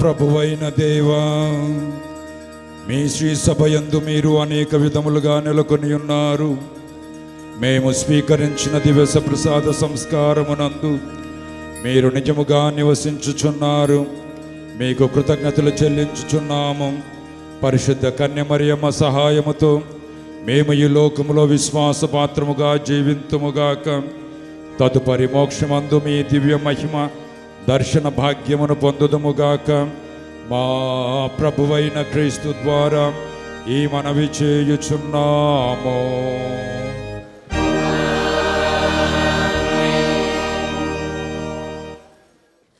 S3: ప్రభువైన దేవా, మీ శ్రీ సభయందు మీరు అనేక విధములుగా నెలకొని ఉన్నారు. మేము స్వీకరించిన దివస ప్రసాద సంస్కారమునందు మీరు నిజముగా నివసించుచున్నారు. మీకు కృతజ్ఞతలు చెల్లించుచున్నాము. పరిశుద్ధ కన్యమరియమ్మ సహాయముతో మేము ఈ లోకములో విశ్వాసపాత్రముగా జీవింతుముగాక. తదుపరి మోక్షమందు మీ దివ్య మహిమ దర్శన భాగ్యమును పొందుదుముగాక. మా ప్రభువైన క్రీస్తు ద్వారా ఈ మనవి చేయుచున్నాము.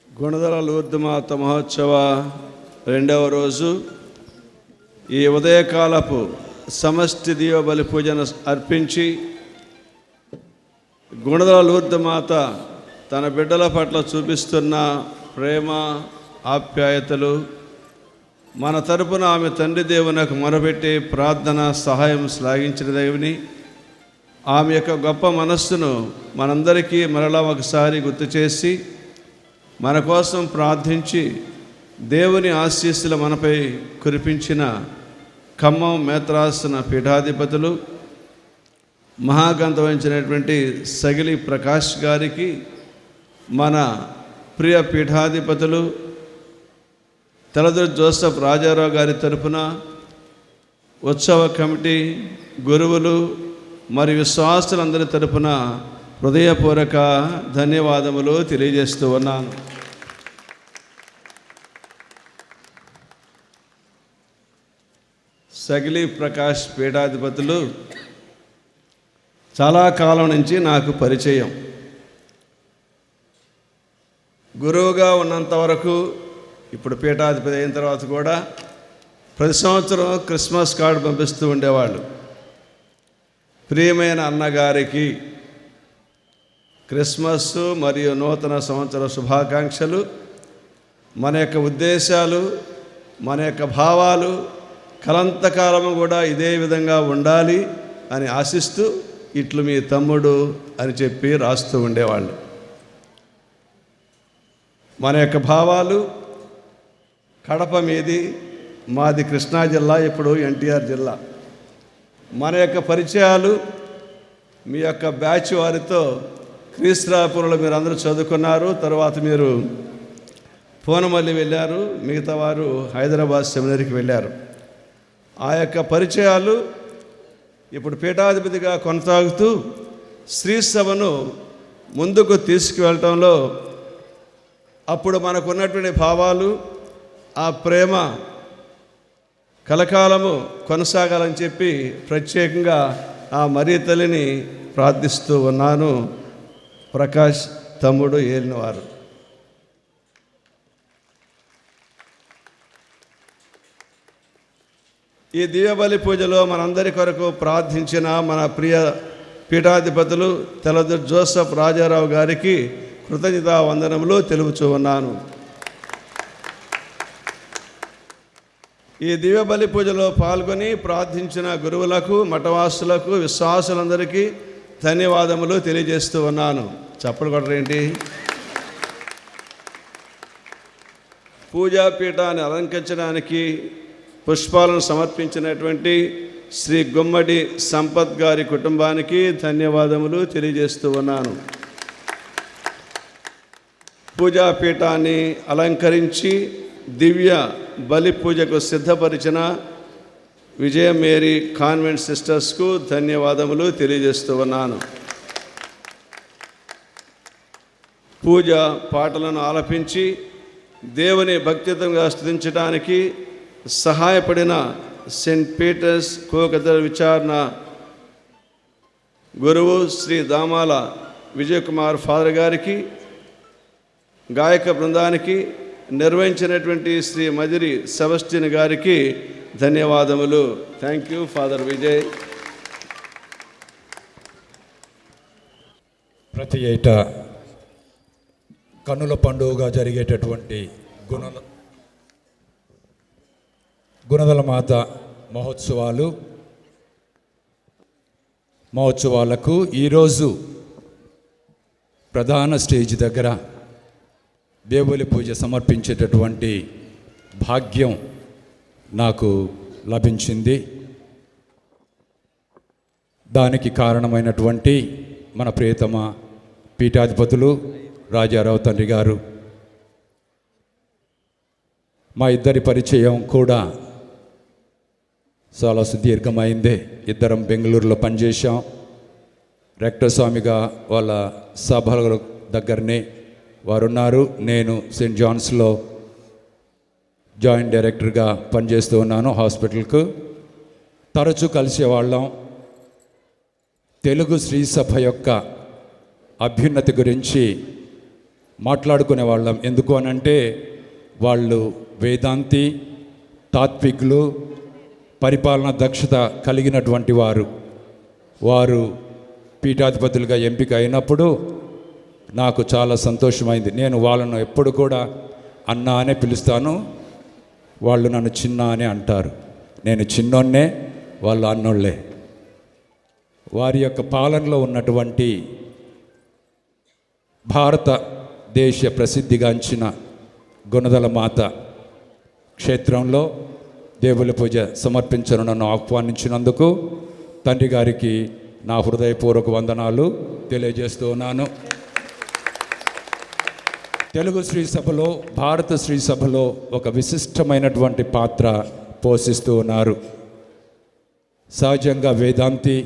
S13: గుణదల లూర్దు మాత మహోత్సవ 2వ రోజు ఈ ఉదయకాలపు సమష్టి దీవ బలి పూజను అర్పించి గుణదల లూర్దు మాత తన బిడ్డల పట్ల చూపిస్తున్న ప్రేమ ఆప్యాయతలు, మన తరపున ఆమె తండ్రి దేవునకు మొరపెట్టి ప్రార్థన సహాయం శ్లాఘించిన దేవుని ఆమె యొక్క గొప్ప మనస్సును మనందరికీ మరలా ఒకసారి గుర్తు చేసి మన కోసం ప్రార్థించి దేవుని ఆశీస్సులు మనపై కురిపించిన ఖమ్మం మేత్రాసన పీఠాధిపతులు మహాగంధ వహించినటువంటి సగిలి ప్రకాష్ గారికి, మన ప్రియ పీఠాధిపతులు తెలదూరు జోసెఫ్ రాజారావు గారి తరపున ఉత్సవ కమిటీ, గురువులు మరియు విశ్వాసులందరి తరపున హృదయపూర్వక ధన్యవాదములు తెలియజేస్తూ ఉన్నాను. సగిలి ప్రకాష్ పీఠాధిపతులు చాలా కాలం నుంచి నాకు పరిచయం. గురువుగా ఉన్నంత వరకు, ఇప్పుడు పీఠాధిపతి అయిన తర్వాత కూడా ప్రతి సంవత్సరం క్రిస్మస్ కార్డు పంపిస్తూ ఉండేవాళ్ళు. ప్రియమైన అన్నగారికి క్రిస్మస్ మరియు నూతన సంవత్సర శుభాకాంక్షలు. మన యొక్క ఉద్దేశాలు, మన యొక్క భావాలు కలంతకాలము కూడా ఇదే విధంగా ఉండాలి అని ఆశిస్తూ ఇట్లు మీ తమ్ముడు అని చెప్పి రాస్తూ ఉండేవాళ్ళు. మన యొక్క భావాలు, కడప మీది, మాది కృష్ణా జిల్లా, ఇప్పుడు ఎన్టీఆర్ జిల్లా. మన యొక్క పరిచయాలు, మీ యొక్క బ్యాచ్ వారితో క్రీస్తురాపురంలో మీరు అందరూ చదువుకున్నారు. తర్వాత మీరు పూనమల్లి వెళ్ళారు, మిగతా వారు హైదరాబాద్ సెమినరీకి వెళ్ళారు. ఆ యొక్క పరిచయాలు ఇప్పుడు పీఠాధిపతిగా కొనసాగుతూ శ్రీ సభను ముందుకు తీసుకువెళ్ళటంలో అప్పుడు మనకున్నటువంటి భావాలు, ఆ ప్రేమ కలకాలము కొనసాగాలని చెప్పి ప్రత్యేకంగా ఆ మరీ తల్లిని ప్రార్థిస్తూ ఉన్నాను. ప్రకాష్ తమ్ముడు ఏలినవారు. ఈ దివ్యబలి పూజలో మనందరి కొరకు ప్రార్థించిన మన ప్రియ పీఠాధిపతులు తెలదూరు జోసెఫ్ రాజారావు గారికి కృతజ్ఞతా వందనములు తెలుపుచూ ఉన్నాను. ఈ దివ్యబలి పూజలో పాల్గొని ప్రార్థించిన గురువులకు, మఠవాసులకు, విశ్వాసులందరికీ ధన్యవాదములు తెలియజేస్తూ ఉన్నాను. చప్పలు కొట్టరేంటి? పూజాపీఠాన్ని అలంకరించడానికి పుష్పాలను సమర్పించినటువంటి శ్రీ గుమ్మడి సంపత్ గారి కుటుంబానికి ధన్యవాదములు తెలియజేస్తూ ఉన్నాను. పూజాపీఠాన్ని అలంకరించి దివ్య బలి పూజకు సిద్ధపరిచిన విజయ మేరీ కాన్వెంట్ సిస్టర్స్కు ధన్యవాదములు తెలియజేస్తూ ఉన్నాను. పూజ పాటలను ఆలపించి దేవుని భక్తియుతంగా స్తుతించడానికి సహాయపడిన సెయింట్ పీటర్స్ కోకదర్ విచారణ గురువు శ్రీ దామాల విజయ్ కుమార్ ఫాదర్ గారికి, గాయక బృందానికి, నిర్వహించినటువంటి శ్రీ మదిరి సెబస్టిన్ గారికి ధన్యవాదములు. Thank you father Vijay.
S3: ప్రతి ఏటా కన్నుల పండుగగా జరిగేటటువంటి గుణదల మాత మహోత్సవాలకు ఈరోజు ప్రధాన స్టేజ్ దగ్గర దేవుని పూజ సమర్పించేటటువంటి భాగ్యం నాకు లభించింది. దానికి కారణమైనటువంటి మన ప్రియతమ పీఠాధిపతులు రాజారావు తండ్రి గారు. మా ఇద్దరి పరిచయం కూడా చాలా సుదీర్ఘమైందే. ఇద్దరం బెంగళూరులో పనిచేశాం. రెక్టర్ స్వామిగా వాళ్ళ సభల దగ్గరనే వారున్నారు. నేను సెయింట్ జాన్స్లో జాయింట్ డైరెక్టర్గా పనిచేస్తూ ఉన్నాను హాస్పిటల్కు. తరచూ కలిసేవాళ్ళం. తెలుగు శ్రీ సభ యొక్క అభ్యున్నతి గురించి మాట్లాడుకునే వాళ్ళం. ఎందుకు అనంటే వాళ్ళు వేదాంతి, తాత్వికులు, పరిపాలన దక్షత కలిగినటువంటి వారు పీఠాధిపతులుగా ఎంపిక అయినప్పుడు నాకు చాలా సంతోషమైంది. నేను వాళ్ళను ఎప్పుడు కూడా అన్న అనే పిలుస్తాను, వాళ్ళు నన్ను చిన్న అని అంటారు. నేను చిన్నోన్నే, వాళ్ళు అన్నోళ్ళే. వారి యొక్క పాలనలో ఉన్నటువంటి భారతదేశ ప్రసిద్ధిగాంచిన గుణదల మాత క్షేత్రంలో దేవుల పూజ సమర్పించను నన్ను ఆహ్వానించినందుకు తండ్రి గారికి నా హృదయపూర్వక వందనాలు తెలియజేస్తూ ఉన్నాను. తెలుగు శ్రీ సభలో, భారత శ్రీ సభలో ఒక విశిష్టమైనటువంటి పాత్ర పోషిస్తూ ఉన్నారు. సహజంగా వేదాంతి,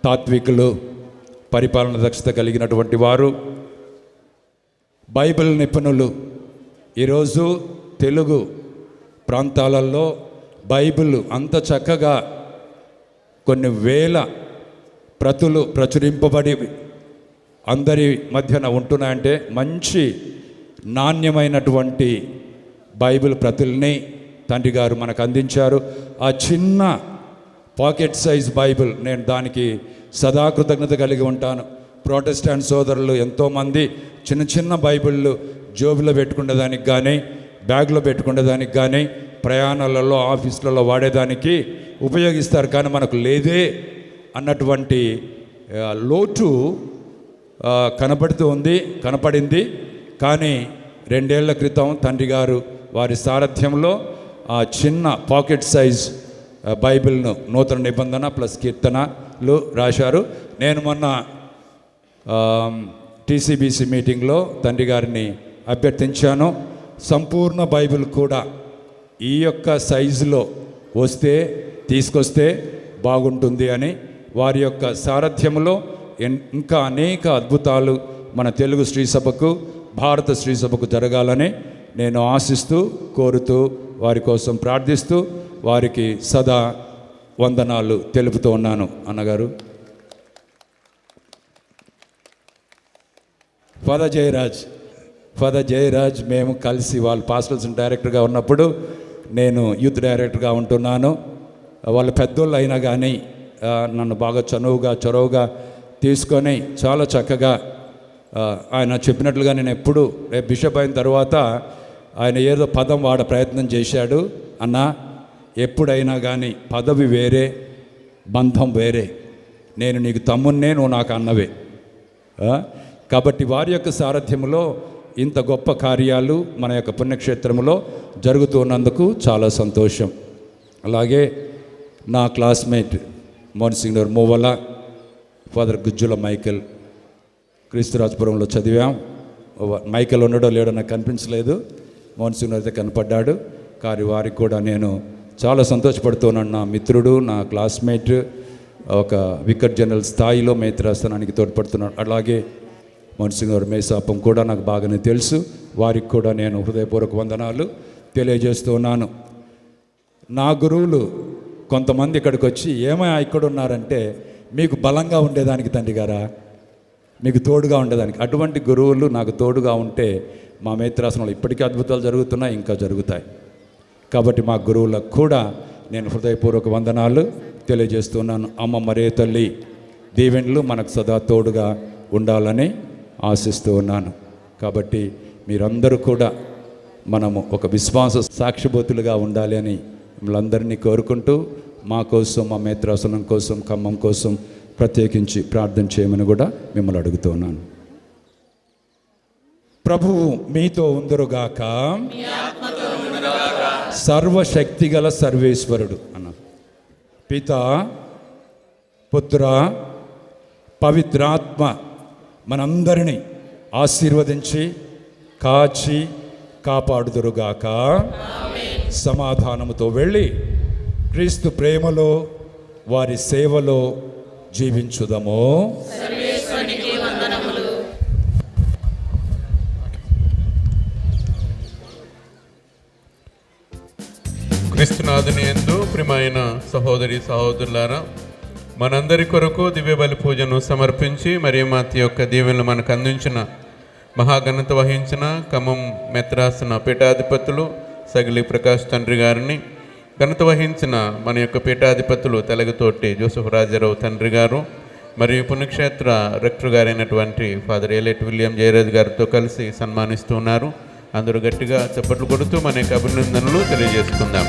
S3: తాత్వికులు, పరిపాలన దక్షత కలిగినటువంటి వారు, బైబిల్ నిపుణులు. ఈరోజు తెలుగు ప్రాంతాలలో బైబిల్ అంత చక్కగా కొన్ని వేల ప్రతులు ప్రచురింపబడి అందరి మధ్యన ఉంటున్నాయంటే మంచి నాణ్యమైనటువంటి బైబిల్ ప్రతుల్ని తండ్రి గారు మనకు అందించారు. ఆ చిన్న పాకెట్ సైజ్ బైబిల్, నేను దానికి సదా కృతజ్ఞత కలిగి ఉంటాను. ప్రొటెస్టాంట్ సోదరులు ఎంతోమంది చిన్న చిన్న బైబిళ్ళు జోబులో పెట్టుకునేదానికి కానీ, బ్యాగ్లో పెట్టుకునేదానికి కానీ, ప్రయాణాలలో, ఆఫీసులలో వాడేదానికి ఉపయోగిస్తారు. కానీ మనకు లేదే అన్నటువంటి లోటు కనపడింది. కానీ 2 ఏళ్ల క్రితం తండ్రి గారు వారి సారథ్యంలో ఆ చిన్న పాకెట్ సైజ్ బైబిల్ను నూతన నిబంధన ప్లస్ కీర్తనలు రాశారు. నేను మొన్న టీసీబీసీ మీటింగ్లో తండ్రి గారిని అభ్యర్థించాను, సంపూర్ణ బైబిల్ కూడా ఈ యొక్క సైజులో తీసుకొస్తే బాగుంటుంది అని. వారి యొక్క సారథ్యంలో ఇంకా అనేక అద్భుతాలు మన తెలుగు శ్రీ సభకు, భారత శ్రీ సభకు జరగాలని నేను ఆశిస్తూ, కోరుతూ, వారి కోసం ప్రార్థిస్తూ, వారికి సదా వందనాలు తెలుపుతూ ఉన్నాను. అన్నగారు ఫాదర్ జయరాజ్ మేము కలిసి వాళ్ళు పాస్టర్స్ డైరెక్టర్గా ఉన్నప్పుడు నేను యూత్ డైరెక్టర్గా ఉంటున్నాను. వాళ్ళ పెద్దోళ్ళు అయినా కానీ నన్ను బాగా చొరవగా తీసుకొని చాలా చక్కగా ఆయన చెప్పినట్లుగా నేను ఎప్పుడు బిషప్ అయిన తర్వాత ఆయన ఏదో పదం ప్రయత్నం చేశాడు. అన్న, ఎప్పుడైనా కానీ పదవి వేరే, బంధం వేరే. నేను నీకు తమ్మున్నే, నువ్వు నాకు అన్నవే. కాబట్టి వారి యొక్క సారథ్యంలో ఇంత గొప్ప కార్యాలు మన యొక్క పుణ్యక్షేత్రంలో జరుగుతున్నందుకు చాలా సంతోషం. అలాగే నా క్లాస్మేట్ మోన్సింగ్నర్ మూవల, ఫాదర్ గుజ్జుల మైకేల్, క్రీస్తురాజపురంలో చదివాం. మైకేల్ ఉన్నాడో లేడో నాకు కనిపించలేదు, మోన్సింగ్నర్ అయితే కనపడ్డాడు. కానీ వారికి కూడా నేను చాలా సంతోషపడుతున్నాను. నా మిత్రుడు, నా క్లాస్మేట్, ఒక వికెట్ జనరల్ స్థాయిలో మేత్రాసనానికి తోడ్పడుతున్నాడు. అలాగే మోన్సింగ్నర్ మేసాపం కూడా నాకు బాగానే తెలుసు. వారికి కూడా నేను హృదయపూర్వక వందనాలు తెలియజేస్తూ ఉన్నాను. నా గురువులు కొంతమంది ఇక్కడికి వచ్చి ఏమైనా ఇక్కడ ఉన్నారంటే, మీకు బలంగా ఉండేదానికి తండ్రి గారా, మీకు తోడుగా ఉండేదానికి. అటువంటి గురువులు నాకు తోడుగా ఉంటే మా మేత్రాసనంలో ఇప్పటికీ అద్భుతాలు జరుగుతున్నాయి, ఇంకా జరుగుతాయి. కాబట్టి మా గురువులకు కూడా నేను హృదయపూర్వక వందనాలు తెలియజేస్తున్నాను. అమ్మ మరే తల్లి దీవెనలు మనకు సదా తోడుగా ఉండాలని ఆశిస్తూ ఉన్నాను. కాబట్టి మీరందరూ కూడా మనము ఒక విశ్వాస సాక్షిభూతులుగా ఉండాలి అని మిమ్మల్ని కోరుకుంటూ, మా కోసం, మా మేత్రాసనం కోసం, ఖమ్మం కోసం ప్రత్యేకించి ప్రార్థన చేయమని కూడా మిమ్మల్ని అడుగుతున్నాను.
S15: ప్రభువు మీతో ఉందరుగాక. సర్వశక్తిగల సర్వేశ్వరుడు అన్న పిత, పుత్ర, పవిత్రాత్మ మనందరినీ ఆశీర్వదించి కాచి కాపాడుదురుగాక. సమాధానముతో వెళ్ళి క్రీస్తు ప్రేమలో వారి సేవలో జీవించుదము.
S16: క్రీస్తునాథుని యందు ప్రియమైన సహోదరి సహోదరులారా, మనందరి కొరకు దివ్య బలి పూజను సమర్పించి మరియమాత యొక్క దీవెనలు మనకు అందించిన మహాఘనత వహించిన ఖమ్మం మెత్రాసన పీఠాధిపతులు సగిలి ప్రకాష్ తండ్రి గారిని, ఘనత వహించిన మన యొక్క పీఠాధిపతులు తెలగతోటి జోసెఫ్ రాజారావు తండ్రి గారు మరియు పుణ్యక్షేత్ర రెక్టర్ గారైనటువంటి ఫాదర్ ఏలేట్ విలియం జయరాజ్ గారితో కలిసి సన్మానిస్తున్నారు. అందరూ గట్టిగా చప్పట్లు కొడుతూ మన యొక్క అభినందనలు తెలియజేసుకుందాం.